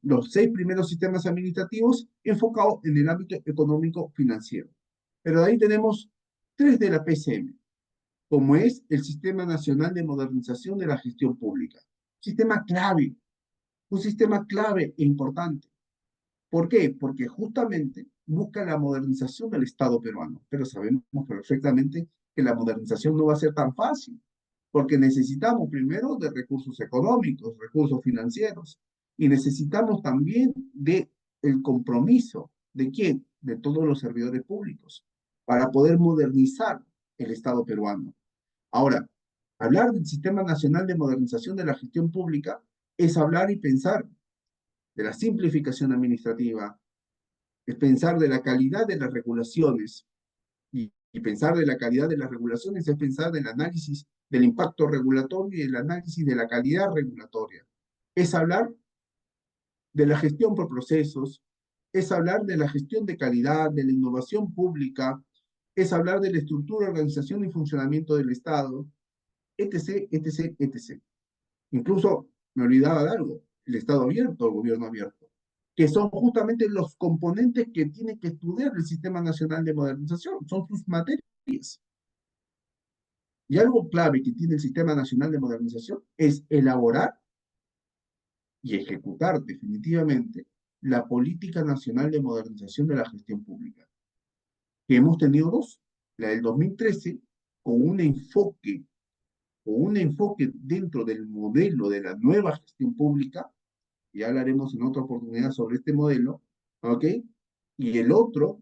Los 6 primeros sistemas administrativos enfocados en el ámbito económico financiero. Pero de ahí tenemos 3 de la PCM, como es el Sistema Nacional de Modernización de la Gestión Pública. Sistema clave, un sistema clave e importante. ¿Por qué? Porque justamente busca la modernización del Estado peruano, pero sabemos perfectamente que la modernización no va a ser tan fácil, porque necesitamos primero de recursos económicos, recursos financieros, y necesitamos también de el compromiso de quién, de todos los servidores públicos, para poder modernizar el Estado peruano. Ahora, hablar del Sistema Nacional de Modernización de la Gestión Pública es hablar y pensar de la simplificación administrativa, es pensar de la calidad de las regulaciones, y pensar de la calidad de las regulaciones es pensar del análisis del impacto regulatorio y el análisis de la calidad regulatoria. Es hablar de la gestión por procesos, es hablar de la gestión de calidad, de la innovación pública, es hablar de la estructura, organización y funcionamiento del Estado, etc., etc., etc. Incluso me olvidaba de algo, el Estado abierto, el gobierno abierto, que son justamente los componentes que tiene que estudiar el Sistema Nacional de Modernización, son sus materias. Y algo clave que tiene el Sistema Nacional de Modernización es elaborar y ejecutar definitivamente la Política Nacional de Modernización de la Gestión Pública, que hemos tenido 2, la del 2013 con un enfoque dentro del modelo de la nueva gestión pública, ya hablaremos en otra oportunidad sobre este modelo, ¿ok? Y el otro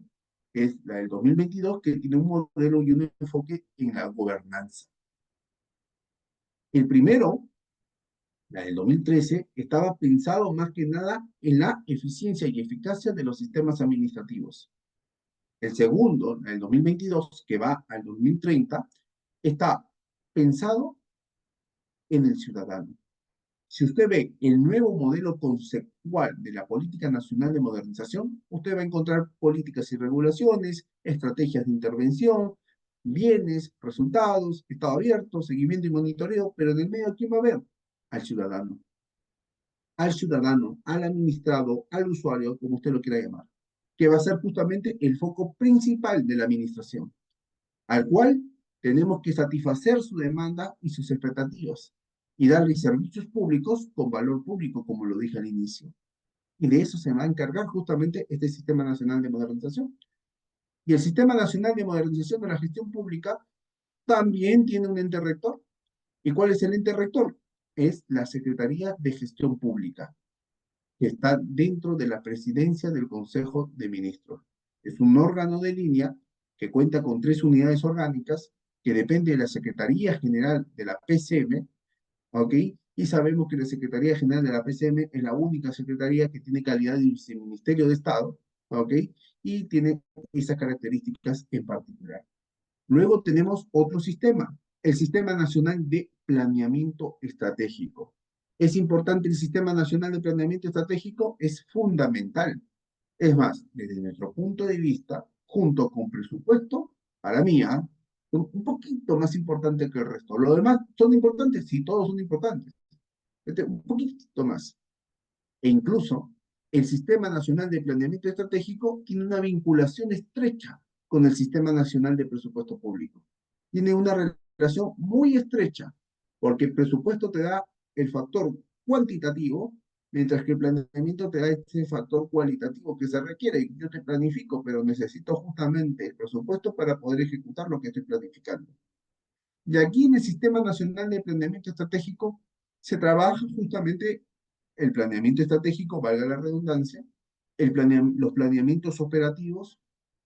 es la del 2022, que tiene un modelo y un enfoque en la gobernanza. El primero, la del 2013, estaba pensado más que nada en la eficiencia y eficacia de los sistemas administrativos. El segundo, la del 2022, que va al 2030, está pensado en el ciudadano. Si usted ve el nuevo modelo conceptual de la Política Nacional de Modernización, usted va a encontrar políticas y regulaciones, estrategias de intervención, bienes, resultados, estado abierto, seguimiento y monitoreo, pero en el medio, ¿quién va a ver? Al ciudadano. Al ciudadano, al administrado, al usuario, como usted lo quiera llamar, que va a ser justamente el foco principal de la administración, al cual tenemos que satisfacer su demanda y sus expectativas y darle servicios públicos con valor público, como lo dije al inicio. Y de eso se va a encargar justamente este Sistema Nacional de Modernización. Y el Sistema Nacional de Modernización de la Gestión Pública también tiene un ente rector. ¿Y cuál es el ente rector? Es la Secretaría de Gestión Pública, que está dentro de la presidencia del Consejo de Ministros. Es un órgano de línea que cuenta con 3 unidades orgánicas, que depende de la Secretaría General de la PCM, ¿ok? Y sabemos que la Secretaría General de la PCM es la única secretaría que tiene calidad de viceministerio de Estado, ¿ok? Y tiene esas características en particular. Luego tenemos otro sistema, el Sistema Nacional de Planeamiento Estratégico. Es importante el Sistema Nacional de Planeamiento Estratégico, es fundamental. Es más, desde nuestro punto de vista, junto con presupuesto, para mí, ¿ah? Son un poquito más importantes que el resto. ¿Los demás son importantes? Sí, todos son importantes. Un poquito más. E incluso el Sistema Nacional de Planeamiento Estratégico tiene una vinculación estrecha con el Sistema Nacional de Presupuesto Público. Tiene una relación muy estrecha, porque el presupuesto te da el factor cuantitativo, mientras que el planeamiento te da ese factor cualitativo que se requiere. Yo te planifico, pero necesito justamente el presupuesto para poder ejecutar lo que estoy planificando. Y aquí en el Sistema Nacional de Planeamiento Estratégico se trabaja justamente el planeamiento estratégico, valga la redundancia, los planeamientos operativos,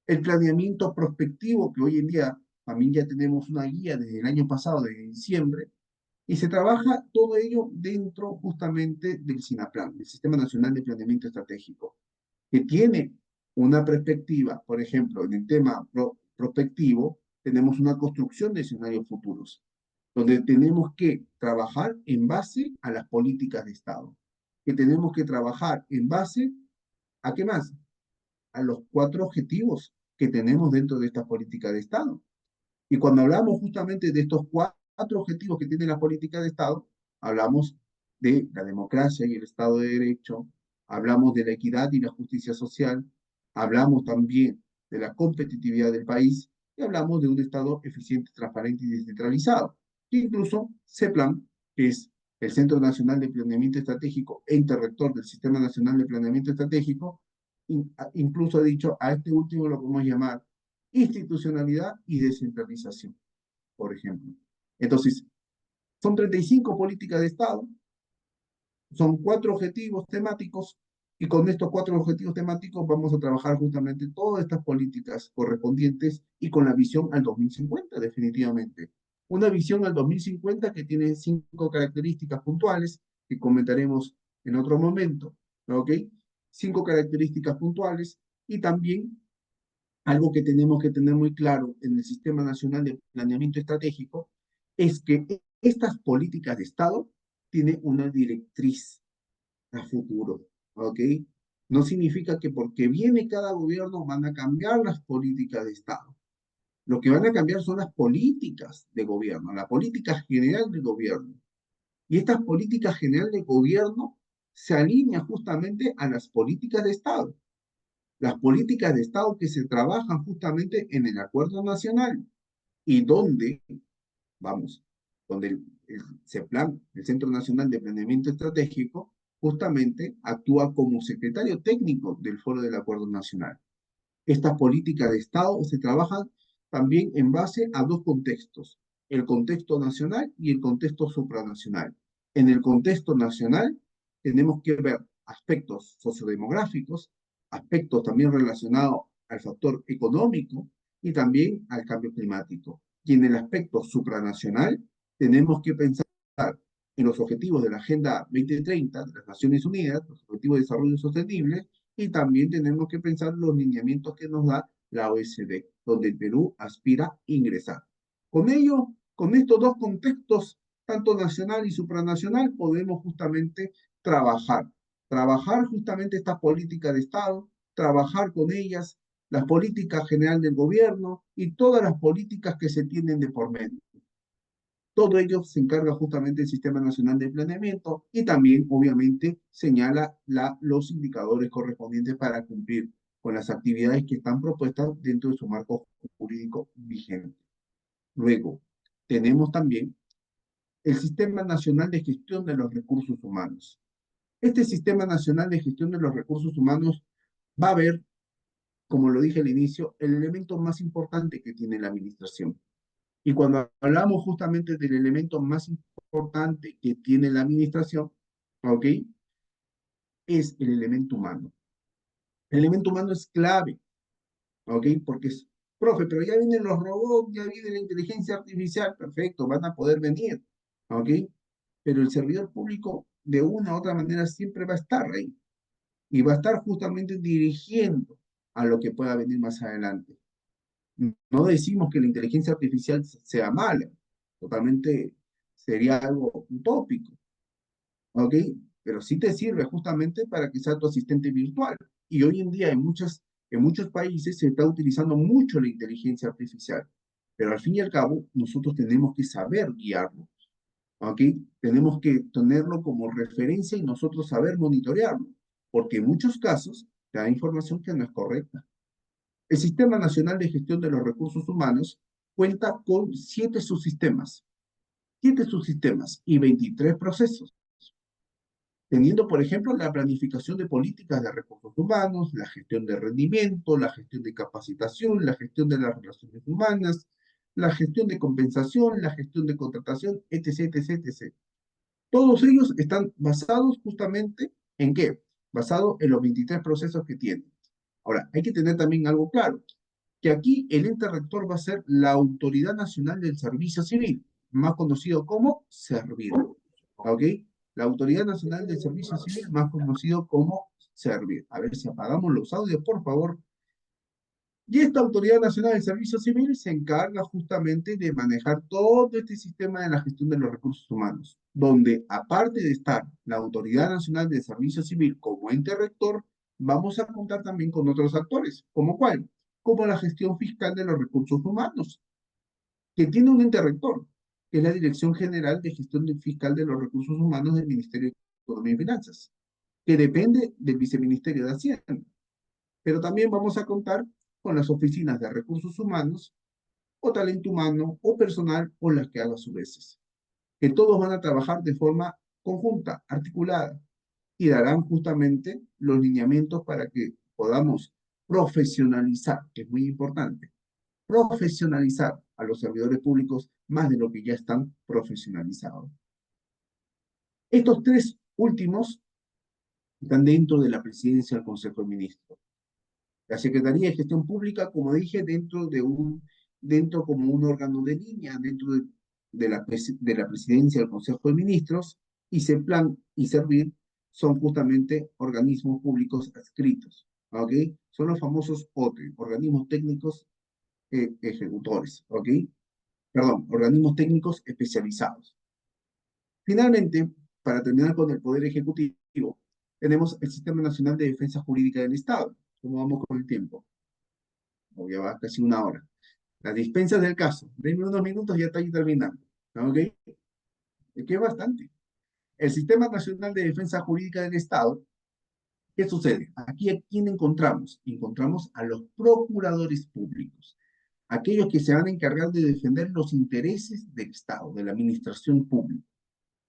el planeamiento prospectivo, que hoy en día también ya tenemos una guía desde el año pasado, de diciembre, y se trabaja todo ello dentro justamente del SINAPLAN, el Sistema Nacional de Planeamiento Estratégico, que tiene una perspectiva, por ejemplo, en el tema prospectivo, tenemos una construcción de escenarios futuros, donde tenemos que trabajar en base a las políticas de Estado, que tenemos que trabajar en base a qué más, a los 4 objetivos que tenemos dentro de esta política de Estado. Y cuando hablamos justamente de estos 4 objetivos que tiene la política de Estado, hablamos de la democracia y el Estado de Derecho, hablamos de la equidad y la justicia social, hablamos también de la competitividad del país y hablamos de un Estado eficiente, transparente y descentralizado. E incluso CEPLAN, que es el Centro Nacional de Planeamiento Estratégico, ente rector del Sistema Nacional de Planeamiento Estratégico, incluso ha dicho, a este último lo podemos llamar institucionalidad y descentralización, por ejemplo. Entonces, son 35 políticas de Estado, son 4 objetivos temáticos, y con estos 4 objetivos temáticos vamos a trabajar justamente todas estas políticas correspondientes y con la visión al 2050, definitivamente. Una visión al 2050 que tiene 5 características puntuales que comentaremos en otro momento, ¿ok? 5 características puntuales y también algo que tenemos que tener muy claro en el Sistema Nacional de Planeamiento Estratégico es que estas políticas de Estado tienen una directriz a futuro, ¿ok? No significa que porque viene cada gobierno van a cambiar las políticas de Estado. Lo que van a cambiar son las políticas de gobierno, la política general de gobierno. Y estas políticas general de gobierno se alinean justamente a las políticas de Estado, las políticas de Estado que se trabajan justamente en el acuerdo nacional y donde, vamos, donde el CEPLAN, el Centro Nacional de Planeamiento Estratégico, justamente actúa como secretario técnico del Foro del Acuerdo Nacional. Estas políticas de Estado se trabajan también en base a 2 contextos, el contexto nacional y el contexto supranacional. En el contexto nacional tenemos que ver aspectos sociodemográficos, aspectos también relacionados al factor económico y también al cambio climático. Y en el aspecto supranacional tenemos que pensar en los objetivos de la Agenda 2030 de las Naciones Unidas, los Objetivos de Desarrollo Sostenible, y también tenemos que pensar los lineamientos que nos da la OECD, donde el Perú aspira a ingresar. Con ello, con estos 2 contextos, tanto nacional y supranacional, podemos justamente trabajar justamente esta política de Estado, trabajar con ellas, las políticas general del gobierno y todas las políticas que se tienen de por medio. Todo ello se encarga justamente el Sistema Nacional de Planeamiento y también, obviamente, señala los indicadores correspondientes para cumplir con las actividades que están propuestas dentro de su marco jurídico vigente. Luego, tenemos también el Sistema Nacional de Gestión de los Recursos Humanos. Este Sistema Nacional de Gestión de los Recursos Humanos va a ver, como lo dije al inicio, el elemento más importante que tiene la administración. Y cuando hablamos justamente del elemento más importante que tiene la administración, ¿ok? Es el elemento humano. El elemento humano es clave, ¿ok? Porque es, profe, pero ya vienen los robots, ya viene la inteligencia artificial, perfecto, van a poder venir, ¿ok? Pero el servidor público, de una u otra manera, siempre va a estar ahí. Y va a estar justamente dirigiendo a lo que pueda venir más adelante. No decimos que la inteligencia artificial sea mala, totalmente sería algo utópico, ¿ok? Pero sí te sirve justamente para que sea tu asistente virtual. Y hoy en día hay muchas En muchos países se está utilizando mucho la inteligencia artificial, pero al fin y al cabo nosotros tenemos que saber guiarlo, ¿ok? Tenemos que tenerlo como referencia y nosotros saber monitorearlo, porque en muchos casos te da información que no es correcta. El Sistema Nacional de Gestión de los Recursos Humanos cuenta con 7 subsistemas y 23 procesos, teniendo, por ejemplo, la planificación de políticas de recursos humanos, la gestión de rendimiento, la gestión de capacitación, la gestión de las relaciones humanas, la gestión de compensación, la gestión de contratación, etc., etc., etc. Todos ellos están basados justamente ¿en qué? Basado en los 23 procesos que tienen. Ahora, hay que tener también algo claro, que aquí el ente rector va a ser la Autoridad Nacional del Servicio Civil, más conocido como SERVIR, ¿ok? La Autoridad Nacional del Servicio Civil, más conocido como SERVIR. A ver si apagamos los audios, por favor. Y esta Autoridad Nacional del Servicio Civil se encarga justamente de manejar todo este sistema de la gestión de los recursos humanos, donde aparte de estar la Autoridad Nacional del Servicio Civil como ente rector, vamos a contar también con otros actores, ¿como cuál? Como la gestión fiscal de los recursos humanos, que tiene un ente rector, que es la Dirección General de Gestión Fiscal de los Recursos Humanos del Ministerio de Economía y Finanzas, que depende del Viceministerio de Hacienda. Pero también vamos a contar con las oficinas de recursos humanos o talento humano o personal o las que haga a su vez, que todos van a trabajar de forma conjunta, articulada, y darán justamente los lineamientos para que podamos profesionalizar, que es muy importante, profesionalizar a los servidores públicos más de lo que ya están profesionalizados. Estos tres últimos están dentro de la presidencia del Consejo de Ministros. La Secretaría de Gestión Pública, como dije, dentro como un órgano de línea, dentro de la presidencia del Consejo de Ministros, y CEPLAN y SERVIR son justamente organismos públicos adscritos, ¿ok? Son los famosos OTE, organismos técnicos ejecutores, ¿ok? Perdón, organismos técnicos especializados. Finalmente, para terminar con el Poder Ejecutivo, tenemos el Sistema Nacional de Defensa Jurídica del Estado. ¿Cómo vamos con el tiempo? Ya va casi una hora. Las dispensas del caso. Denme unos minutos y ya está ahí terminando. ¿Ok? Es que es bastante. El Sistema Nacional de Defensa Jurídica del Estado, ¿qué sucede? Aquí a quién encontramos. Encontramos a los procuradores públicos, aquellos que se van a encargar de defender los intereses del Estado, de la administración pública.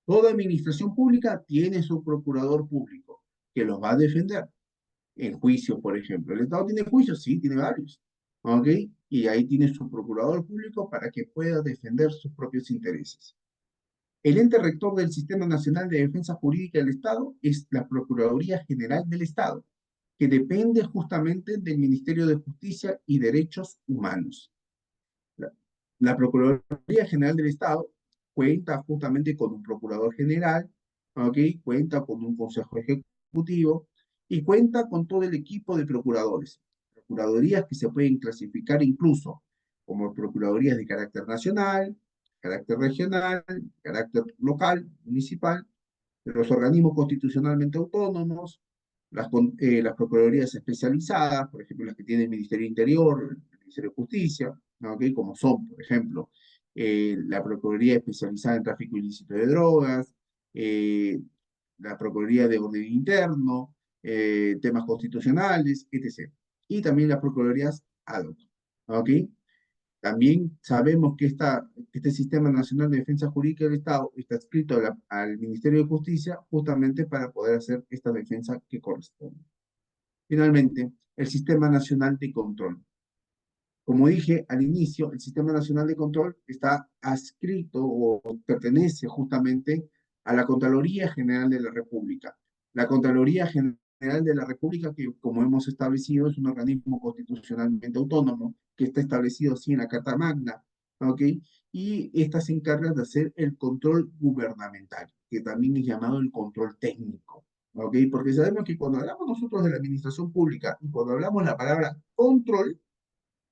Toda administración pública tiene su procurador público que los va a defender en juicio, por ejemplo. ¿El Estado tiene juicios? Sí, tiene varios. ¿Ok? Y ahí tiene su procurador público para que pueda defender sus propios intereses. El ente rector del Sistema Nacional de Defensa Jurídica del Estado es la Procuraduría General del Estado, que depende justamente del Ministerio de Justicia y Derechos Humanos. La, la Procuraduría General del Estado cuenta justamente con un procurador general, ¿ok? Cuenta con un consejo ejecutivo y cuenta con todo el equipo de procuradores. Procuradurías que se pueden clasificar incluso como procuradurías de carácter nacional, carácter regional, carácter local, municipal, los organismos constitucionalmente autónomos, las procuradurías especializadas, por ejemplo, las que tiene el Ministerio Interior, el Ministerio de Justicia, ¿okay? Como son, por ejemplo, la Procuraduría especializada en tráfico ilícito de drogas, eh, la Procuraduría de Orden Interno, temas constitucionales, etc. Y también las Procuradurías ad hoc, ¿ok? También sabemos que este Sistema Nacional de Defensa Jurídica del Estado está adscrito al Ministerio de Justicia justamente para poder hacer esta defensa que corresponde. Finalmente, el Sistema Nacional de Control. Como dije al inicio, el Sistema Nacional de Control está adscrito o pertenece justamente a la Contraloría General de la República. La Contraloría General de la República, que como hemos establecido, es un organismo constitucionalmente autónomo, que está establecido así en la Carta Magna, ¿ok? Y esta se encarga de hacer el control gubernamental, que también es llamado el control técnico, ¿ok? Porque sabemos que cuando hablamos nosotros de la administración pública y cuando hablamos la palabra control,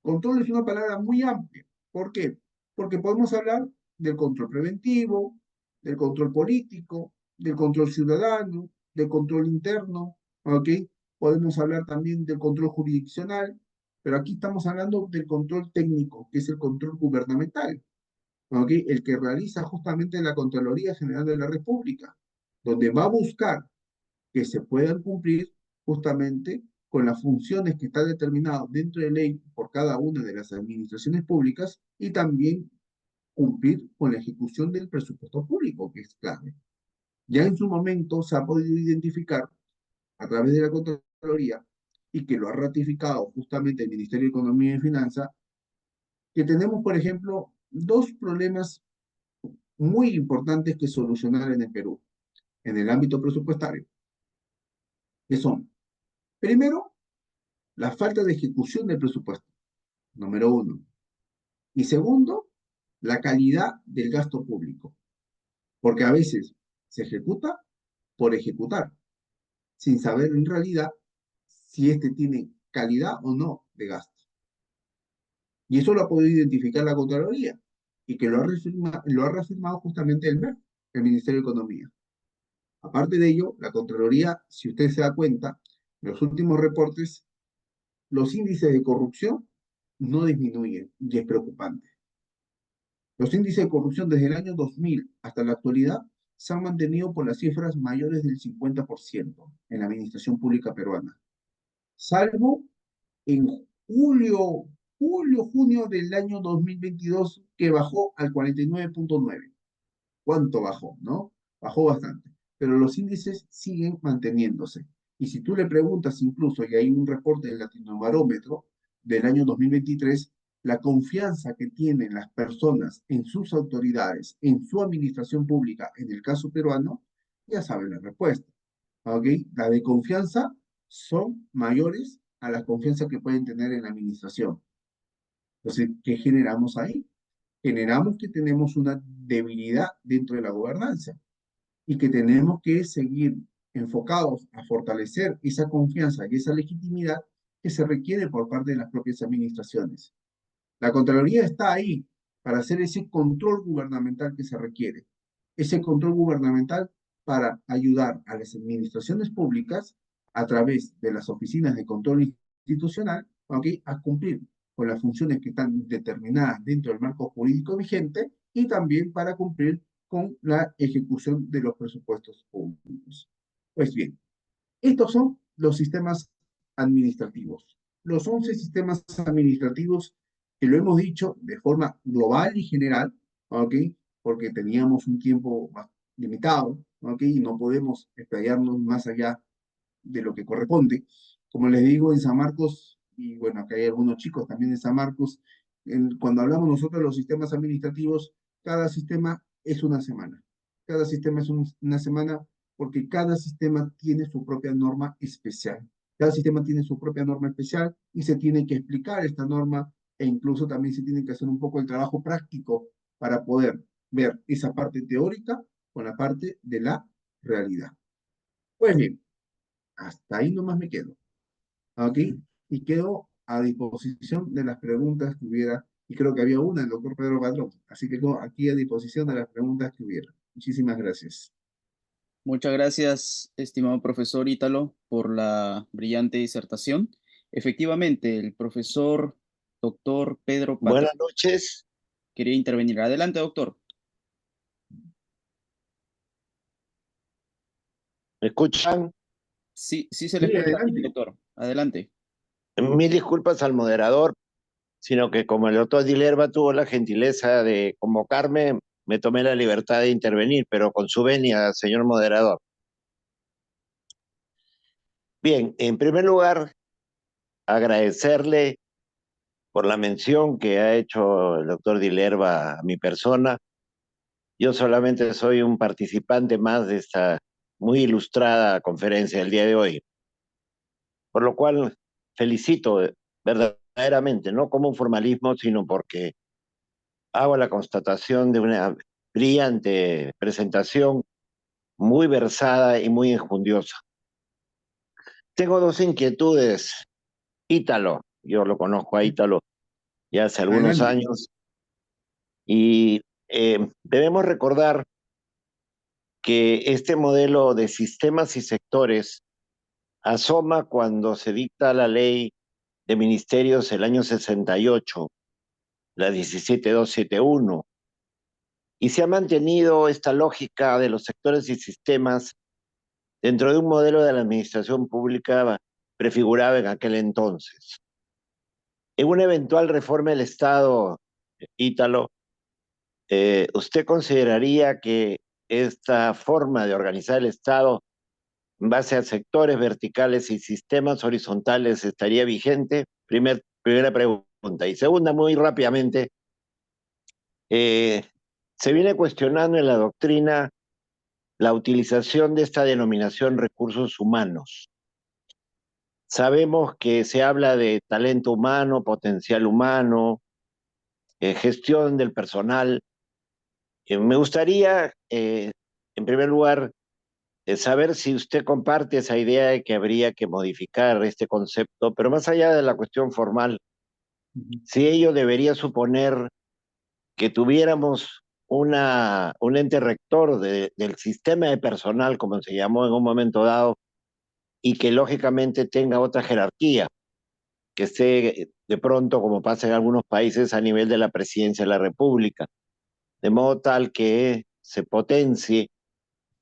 control es una palabra muy amplia. ¿Por qué? Porque podemos hablar del control preventivo, del control político, del control ciudadano, del control interno, ¿ok? podemos hablar también del control jurisdiccional, pero aquí estamos hablando del control técnico, que es el control gubernamental, ¿ok? El que realiza justamente la Contraloría General de la República, donde va a buscar que se puedan cumplir justamente con las funciones que están determinadas dentro de ley por cada una de las administraciones públicas y también cumplir con la ejecución del presupuesto público, que es clave. Ya en su momento se ha podido identificar a través de la Contraloría y que lo ha ratificado justamente el Ministerio de Economía y Finanzas, que tenemos, por ejemplo, dos problemas muy importantes que solucionar en el Perú, en el ámbito presupuestario, que son, primero, la falta de ejecución del presupuesto, número uno, y segundo, la calidad del gasto público, porque a veces se ejecuta por ejecutar, sin saber en realidad si este tiene calidad o no de gasto. Y eso lo ha podido identificar la Contraloría y que lo ha reafirmado justamente el MEF, el Ministerio de Economía. Aparte de ello, la Contraloría, si usted se da cuenta, en los últimos reportes, los índices de corrupción no disminuyen y es preocupante. Los índices de corrupción desde el año 2000 hasta la actualidad se han mantenido por las cifras mayores del 50% en la administración pública peruana, salvo en junio del año 2022 que bajó al 49.9. ¿Cuánto bajó, no? Bajó bastante, pero los índices siguen manteniéndose. Y si tú le preguntas incluso, y hay un reporte del Latinobarómetro del año 2023, la confianza que tienen las personas en sus autoridades, en su administración pública, en el caso peruano, ya saben la respuesta. ¿Ok? La de confianza son mayores a la confianza que pueden tener en la administración. Entonces, ¿qué generamos ahí? Generamos que tenemos una debilidad dentro de la gobernanza y que tenemos que seguir enfocados a fortalecer esa confianza y esa legitimidad que se requiere por parte de las propias administraciones. La Contraloría está ahí para hacer ese control gubernamental que se requiere, ese control gubernamental para ayudar a las administraciones públicas a través de las oficinas de control institucional, ¿okay?, a cumplir con las funciones que están determinadas dentro del marco jurídico vigente y también para cumplir con la ejecución de los presupuestos públicos. Pues bien, estos son los sistemas administrativos. Los 11 sistemas administrativos que lo hemos dicho de forma global y general, ¿ok? Porque teníamos un tiempo limitado, ¿ok? Y no podemos explayarnos más allá de lo que corresponde. Como les digo, en San Marcos, y bueno, acá hay algunos chicos también en San Marcos, cuando hablamos nosotros de los sistemas administrativos, cada sistema es una semana. Cada sistema es una semana porque cada sistema tiene su propia norma especial. Cada sistema tiene su propia norma especial y se tiene que explicar esta norma e incluso también se tiene que hacer un poco el trabajo práctico para poder ver esa parte teórica con la parte de la realidad. Pues bien, hasta ahí nomás me quedo. ¿Ok? Y quedo a disposición de las preguntas que hubiera, y creo que había una del doctor Pedro Padrón, así que quedo aquí a disposición de las preguntas que hubiera. Muchísimas gracias. Muchas gracias, estimado profesor Ítalo, por la brillante disertación. Efectivamente, el profesor doctor Pedro Patrón Buenas noches, quería intervenir. Adelante, doctor. ¿me escuchan? Sí, sí se le Sí, escucha bien, adelante. doctor. Adelante. Mil disculpas al moderador, sino que como el doctor Dilerba tuvo la gentileza de convocarme, me tomé la libertad de intervenir, pero con su venia, señor moderador. Bien, en primer lugar, agradecerle por la mención que ha hecho el doctor Dilerba a mi persona. Yo solamente soy un participante más de esta muy ilustrada conferencia del día de hoy, por lo cual felicito verdaderamente, no como un formalismo, sino porque hago la constatación de una brillante presentación, muy versada y muy enjundiosa. Tengo dos inquietudes. Ítalo, yo lo conozco a Ítalo ya hace algunos Adelante. años, y debemos recordar que este modelo de sistemas y sectores asoma cuando se dicta la ley de ministerios el año 68, la 17271, y se ha mantenido esta lógica de los sectores y sistemas dentro de un modelo de la administración pública prefigurado en aquel entonces. En una eventual reforma del Estado, Ítalo, ¿usted consideraría que esta forma de organizar el Estado en base a sectores verticales y sistemas horizontales estaría vigente? Primera pregunta. Y segunda, muy rápidamente, se viene cuestionando en la doctrina la utilización de esta denominación recursos humanos. Sabemos que se habla de talento humano, potencial humano, gestión del personal. Me gustaría, en primer lugar, saber si usted comparte esa idea de que habría que modificar este concepto, pero más allá de la cuestión formal, si ello debería suponer que tuviéramos un ente rector del sistema de personal, como se llamó en un momento dado, y que lógicamente tenga otra jerarquía, que esté de pronto, como pasa en algunos países, a nivel de la presidencia de la República, de modo tal que se potencie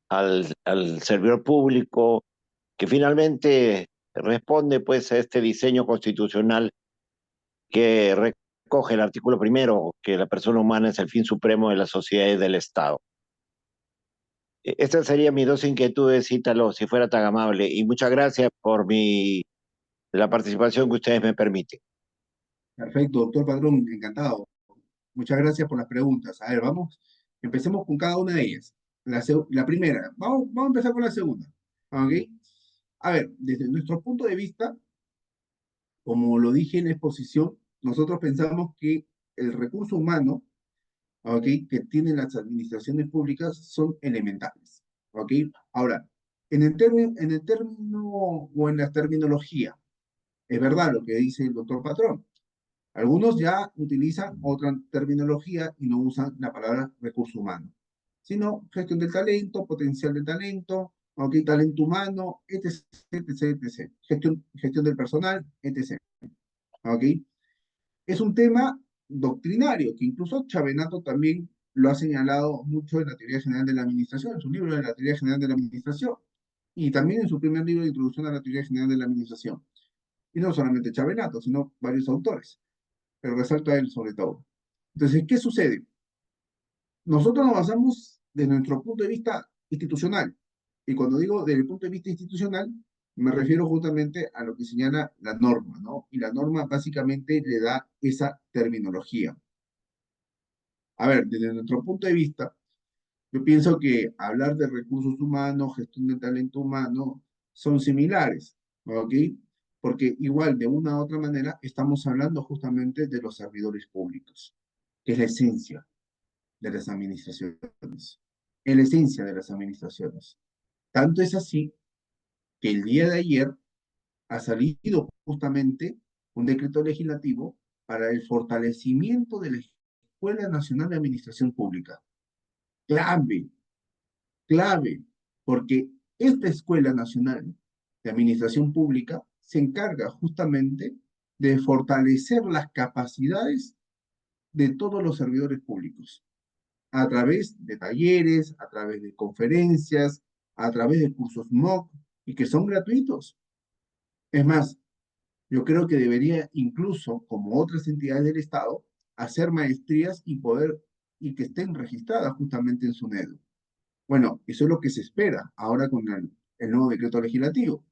al servidor público, que finalmente responde pues a este diseño constitucional que recoge el artículo primero, que la persona humana es el fin supremo de la sociedad y del Estado. Estas serían mis dos inquietudes, Ítalo, si fuera tan amable, y muchas gracias por la participación que ustedes me permiten. Perfecto, doctor Padrón, encantado. Muchas gracias por las preguntas. A ver, vamos, empecemos con cada una de ellas. La primera, vamos a empezar con la segunda. ¿Ok? A ver, desde nuestro punto de vista, como lo dije en la exposición, nosotros pensamos que el recurso humano, ¿ok?, que tienen las administraciones públicas son elementales. ¿Ok? Ahora, en el término o en la terminología, es verdad lo que dice el doctor Patrón. Algunos ya utilizan otra terminología y no usan la palabra recurso humano, sino gestión del talento, potencial del talento, ok, talento humano, etc, etc, etc. Gestión del personal, etc. ¿Ok? Es un tema doctrinario que incluso Chavenato también lo ha señalado mucho en la teoría general de la administración, en su libro de la teoría general de la administración, y también en su primer libro de introducción a la teoría general de la administración. Y no solamente Chavenato, sino varios autores, pero resalto a él sobre todo. Entonces, ¿qué sucede? Nosotros nos basamos desde nuestro punto de vista institucional. Y cuando digo desde el punto de vista institucional, me refiero justamente a lo que señala la norma, ¿no? Y la norma básicamente le da esa terminología. A ver, desde nuestro punto de vista, yo pienso que hablar de recursos humanos, gestión de talento humano, son similares, ¿ok? Porque igual, de una u otra manera, estamos hablando justamente de los servidores públicos, que es la esencia de las administraciones, en la esencia de las administraciones. Tanto es así que el día de ayer ha salido justamente un decreto legislativo para el fortalecimiento de la Escuela Nacional de Administración Pública. Clave, clave, porque esta Escuela Nacional de Administración Pública se encarga justamente de fortalecer las capacidades de todos los servidores públicos, a través de talleres, a través de conferencias, a través de cursos MOOC, y que son gratuitos. Es más, yo creo que debería incluso, como otras entidades del Estado, hacer maestrías y que estén registradas justamente en SUNEDU. Bueno, eso es lo que se espera ahora con el nuevo decreto legislativo.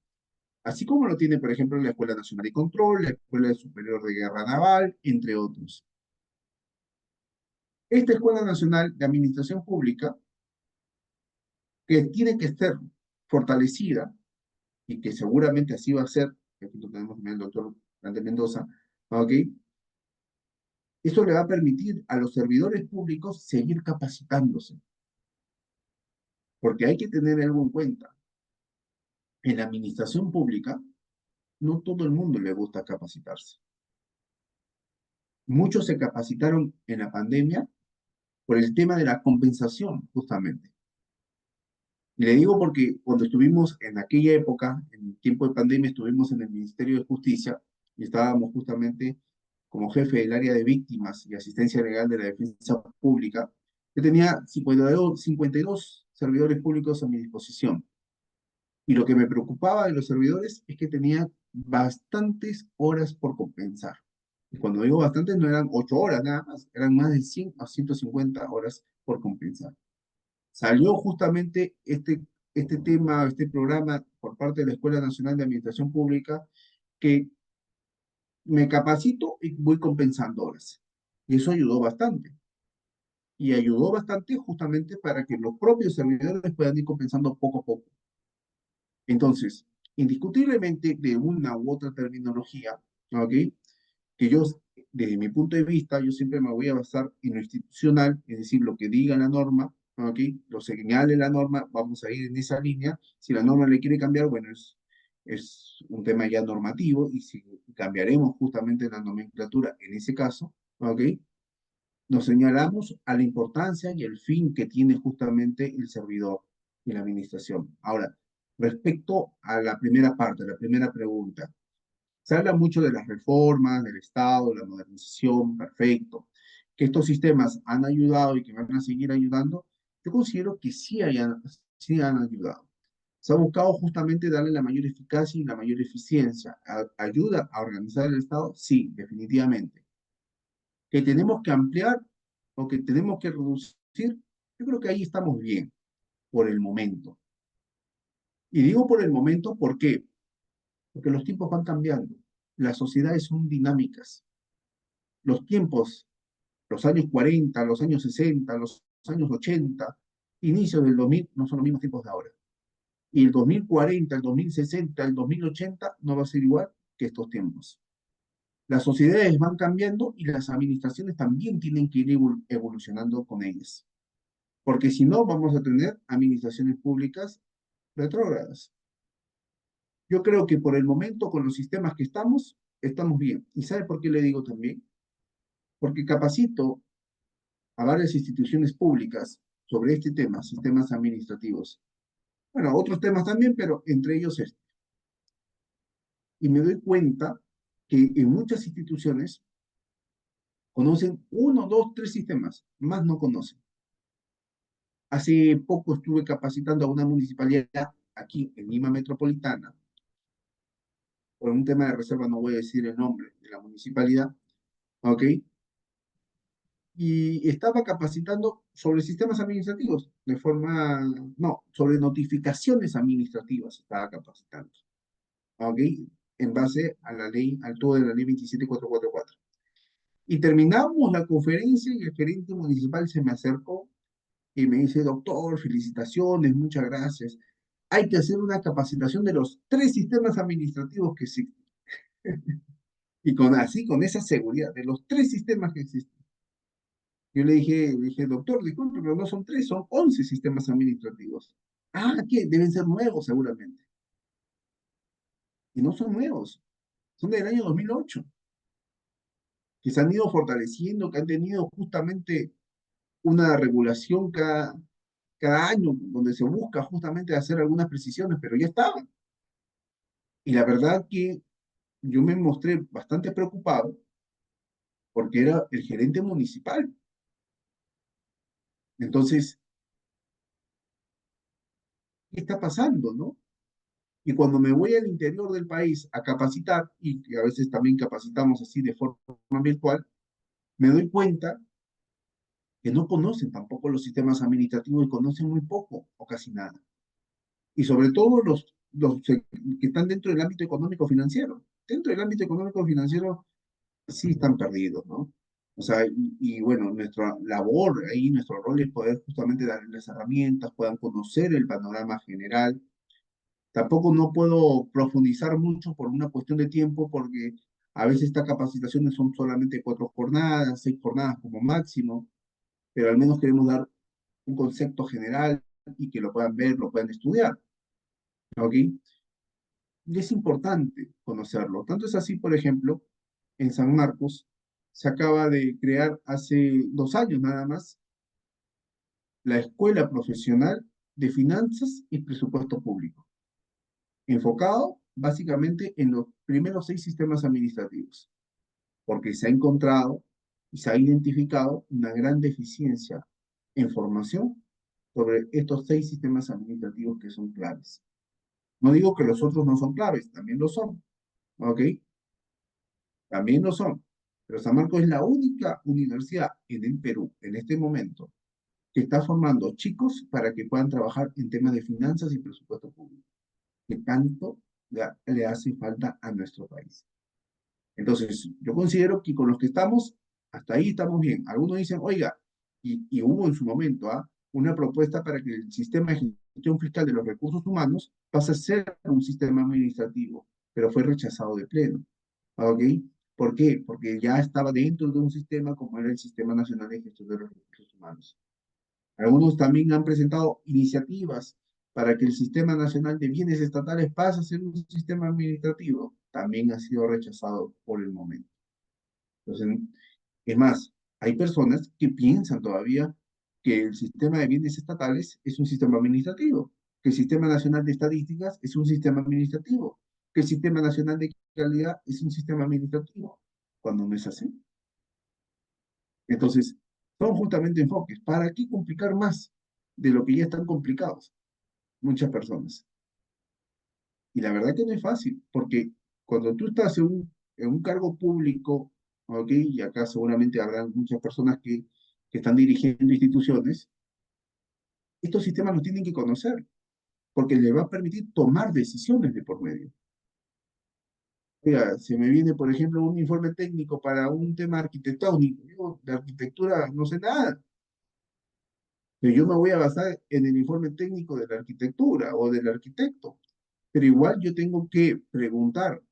Así como lo tiene, por ejemplo, la Escuela Nacional de Control, la Escuela Superior de Guerra Naval, entre otros. Esta Escuela Nacional de Administración Pública, que tiene que ser fortalecida, y que seguramente así va a ser, aquí lo tenemos también el doctor Dante Mendoza, ¿ok? Esto le va a permitir a los servidores públicos seguir capacitándose, porque hay que tener algo en cuenta. En la administración pública, no todo el mundo le gusta capacitarse. Muchos se capacitaron en la pandemia por el tema de la compensación, justamente. Y le digo porque cuando estuvimos en aquella época, en el tiempo de pandemia, estuvimos en el Ministerio de Justicia y estábamos justamente como jefe del área de víctimas y asistencia legal de la defensa pública. Yo tenía 52 servidores públicos a mi disposición. Y lo que me preocupaba de los servidores es que tenía bastantes horas por compensar. Y cuando digo bastantes, no eran 8 horas nada más, eran más de 100 a 150 horas por compensar. Salió justamente este tema, este programa por parte de la Escuela Nacional de Administración Pública, que me capacito y voy compensando horas. Y eso ayudó bastante. Y ayudó bastante justamente para que los propios servidores puedan ir compensando poco a poco. Entonces, indiscutiblemente de una u otra terminología, ¿ok? Que yo, desde mi punto de vista, yo siempre me voy a basar en lo institucional, es decir, lo que diga la norma, ¿ok? Lo señale la norma, vamos a ir en esa línea. Si la norma le quiere cambiar, bueno, es un tema ya normativo y si cambiaremos justamente la nomenclatura en ese caso, ¿ok? Nos señalamos a la importancia y el fin que tiene justamente el servidor y la administración. Ahora, respecto a la primera parte, la primera pregunta, se habla mucho de las reformas, del Estado, la modernización, perfecto. Que estos sistemas han ayudado y que van a seguir ayudando, yo considero que sí han ayudado. Se ha buscado justamente darle la mayor eficacia y la mayor eficiencia. ¿Ayuda a organizar el Estado? Sí, definitivamente. ¿Que tenemos que ampliar o que tenemos que reducir? Yo creo que ahí estamos bien, por el momento. Y digo por el momento, ¿por qué? Porque los tiempos van cambiando. Las sociedades son dinámicas. Los tiempos, los años 40, los años 60, los años 80, inicios del 2000, no son los mismos tiempos de ahora. Y el 2040, el 2060, el 2080 no va a ser igual que estos tiempos. Las sociedades van cambiando y las administraciones también tienen que ir evolucionando con ellas. Porque si no, vamos a tener administraciones públicas retrógradas. Yo creo que por el momento, con los sistemas que estamos bien. ¿Y sabe por qué le digo también? Porque capacito a varias instituciones públicas sobre este tema, sistemas administrativos. Bueno, otros temas también, pero entre ellos este. Y me doy cuenta que en muchas instituciones conocen uno, dos, tres sistemas, más no conocen. Hace poco estuve capacitando a una municipalidad aquí en Lima Metropolitana. Por un tema de reserva no voy a decir el nombre de la municipalidad, ¿ok? Y estaba capacitando sobre sistemas administrativos, no, sobre notificaciones administrativas estaba capacitando, ¿ok? En base a la ley, al todo de la ley 27444. Y terminamos la conferencia y el gerente municipal se me acercó y me dice, doctor, felicitaciones, muchas gracias. Hay que hacer una capacitación de los tres sistemas administrativos que existen. Y con esa seguridad, de los tres sistemas que existen. Yo le dije, doctor, disculpe, pero no son tres, son 11 sistemas administrativos. Ah, ¿qué? Deben ser nuevos seguramente. Y no son nuevos, son del año 2008, que se han ido fortaleciendo, que han tenido justamente una regulación cada año, donde se busca justamente hacer algunas precisiones, pero ya estaban. Y la verdad que yo me mostré bastante preocupado porque era el gerente municipal. Entonces, ¿qué está pasando, no? Y cuando me voy al interior del país a capacitar, y que a veces también capacitamos así de forma virtual, me doy cuenta que no conocen tampoco los sistemas administrativos y conocen muy poco o casi nada. Y sobre todo los que están dentro del ámbito económico-financiero. Dentro del ámbito económico-financiero sí están perdidos, ¿no? O sea, y bueno, nuestra labor ahí, nuestro rol es poder justamente darles herramientas, puedan conocer el panorama general. Tampoco no puedo profundizar mucho por una cuestión de tiempo, porque a veces estas capacitaciones son solamente 4 jornadas, 6 jornadas como máximo, pero al menos queremos dar un concepto general y que lo puedan ver, lo puedan estudiar, ¿ok? Y es importante conocerlo. Tanto es así, por ejemplo, en San Marcos se acaba de crear hace 2 años nada más la escuela profesional de finanzas y presupuesto público, enfocado básicamente en los primeros 6 sistemas administrativos, porque se ha encontrado y se ha identificado una gran deficiencia en formación sobre estos 6 sistemas administrativos que son claves. No digo que los otros no son claves, también lo son, ¿ok? También lo son. Pero San Marcos es la única universidad en el Perú, en este momento, que está formando chicos para que puedan trabajar en temas de finanzas y presupuesto público, que tanto le hace falta a nuestro país. Entonces, yo considero que con los que estamos, hasta ahí estamos bien. Algunos dicen, oiga, y hubo en su momento una propuesta para que el sistema de gestión fiscal de los recursos humanos pase a ser un sistema administrativo, pero fue rechazado de pleno. ¿Ok? ¿Por qué? Porque ya estaba dentro de un sistema como era el Sistema Nacional de Gestión de los Recursos Humanos. Algunos también han presentado iniciativas para que el Sistema Nacional de Bienes Estatales pase a ser un sistema administrativo. También ha sido rechazado por el momento. Entonces, es más, hay personas que piensan todavía que el sistema de bienes estatales es un sistema administrativo, que el Sistema Nacional de Estadísticas es un sistema administrativo, que el Sistema Nacional de Calidad es un sistema administrativo, cuando no es así. Entonces, son justamente enfoques. ¿Para qué complicar más de lo que ya están complicados muchas personas? Y la verdad que no es fácil, porque cuando tú estás en un cargo público, ¿ok? Y acá seguramente habrán muchas personas que están dirigiendo instituciones, estos sistemas los tienen que conocer, porque les va a permitir tomar decisiones de por medio. Oiga, se me viene, por ejemplo, un informe técnico para un tema arquitectónico. Yo de arquitectura no sé nada, pero yo me voy a basar en el informe técnico de la arquitectura o del arquitecto. Pero igual yo tengo que preguntar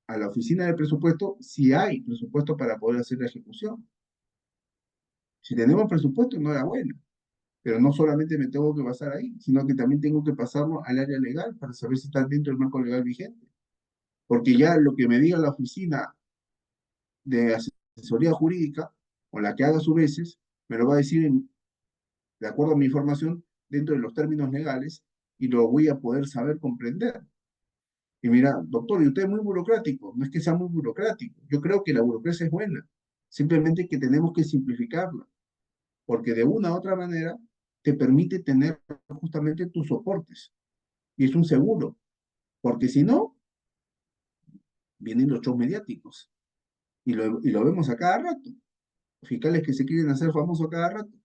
a la oficina de presupuesto si hay presupuesto para poder hacer la ejecución. Si tenemos presupuesto, enhorabuena. Pero no solamente me tengo que basar ahí, sino que también tengo que pasarlo al área legal para saber si está dentro del marco legal vigente. Porque ya lo que me diga la oficina de asesoría jurídica, o la que haga a su veces, me lo va a decir de acuerdo a mi información dentro de los términos legales y lo voy a poder saber comprender. Y mira, doctor, y usted es muy burocrático. No es que sea muy burocrático. Yo creo que la burocracia es buena. Simplemente que tenemos que simplificarla, porque de una u otra manera te permite tener justamente tus soportes. Y es un seguro, porque si no, vienen los shows mediáticos. Y lo vemos a cada rato. Fiscales que se quieren hacer famosos a cada rato.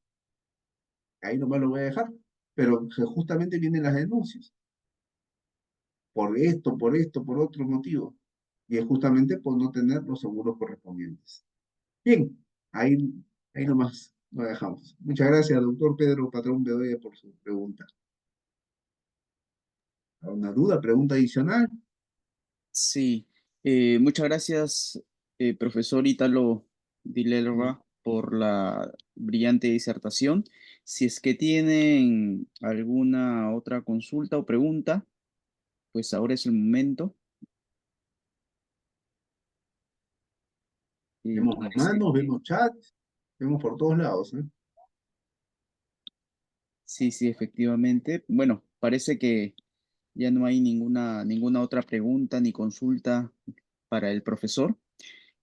Ahí nomás lo voy a dejar. Pero justamente vienen las denuncias. Por esto, por otro motivo. Y es justamente por no tener los seguros correspondientes. Bien, ahí, ahí nomás lo dejamos. Muchas gracias, doctor Pedro Patrón Bedoya, por su pregunta. ¿Alguna duda, pregunta adicional? Sí, muchas gracias, profesor Ítalo Dilerva, por la brillante disertación. Si es que tienen alguna otra consulta o pregunta, pues ahora es el momento. Vemos Parece manos, que vemos chat, vemos por todos lados, ¿eh? sí, sí, efectivamente. Bueno, parece que ya no hay ninguna otra pregunta ni consulta para el profesor.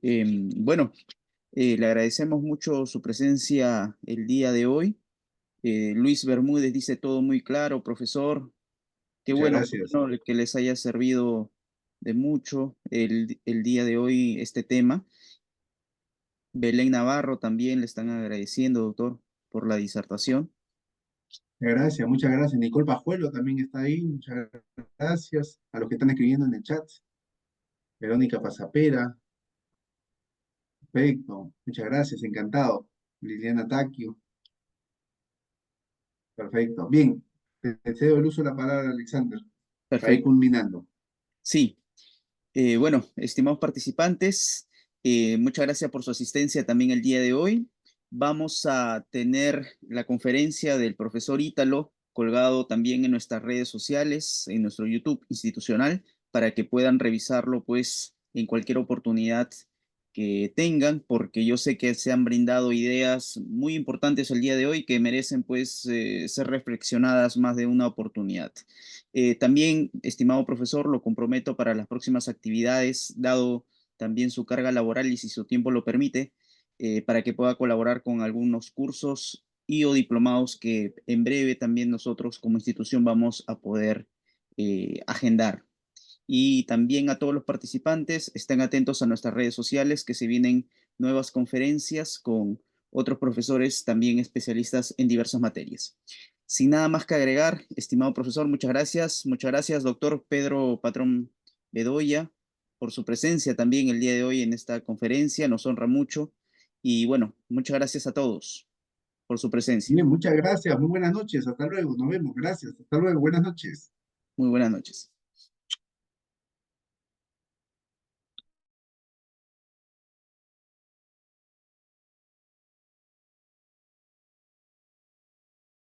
Bueno, le agradecemos mucho su presencia el día de hoy. Luis Bermúdez dice todo muy claro, profesor. Muchas Qué gracias. bueno que les haya servido de mucho el día de hoy este tema. Belén Navarro también le están agradeciendo, doctor, por la disertación. Muchas gracias. Nicole Pajuelo también está ahí. Muchas gracias a los que están escribiendo en el chat. Verónica Pasapera. Perfecto. Muchas gracias. Encantado. Liliana Taquio. Perfecto. Bien. Te cedo el uso de la palabra, Alexander, para ir Perfecto. culminando. Sí, bueno, estimados participantes, muchas gracias por su asistencia también el día de hoy. Vamos a tener la conferencia del profesor Ítalo colgado también en nuestras redes sociales, en nuestro YouTube institucional, para que puedan revisarlo pues en cualquier oportunidad que tengan, porque yo sé que se han brindado ideas muy importantes el día de hoy que merecen pues ser reflexionadas más de una oportunidad. También, estimado profesor, lo comprometo para las próximas actividades, dado también su carga laboral y si su tiempo lo permite, para que pueda colaborar con algunos cursos y o diplomados que en breve también nosotros como institución vamos a poder agendar. Y también a todos los participantes, estén atentos a nuestras redes sociales que se vienen nuevas conferencias con otros profesores también especialistas en diversas materias. Sin nada más que agregar, estimado profesor, muchas gracias. Muchas gracias, doctor Pedro Patrón Bedoya, por su presencia también el día de hoy en esta conferencia. Nos honra mucho. Y bueno, muchas gracias a todos por su presencia. Bien, muchas gracias, muy buenas noches, hasta luego, nos vemos, gracias, hasta luego, buenas noches. Muy buenas noches.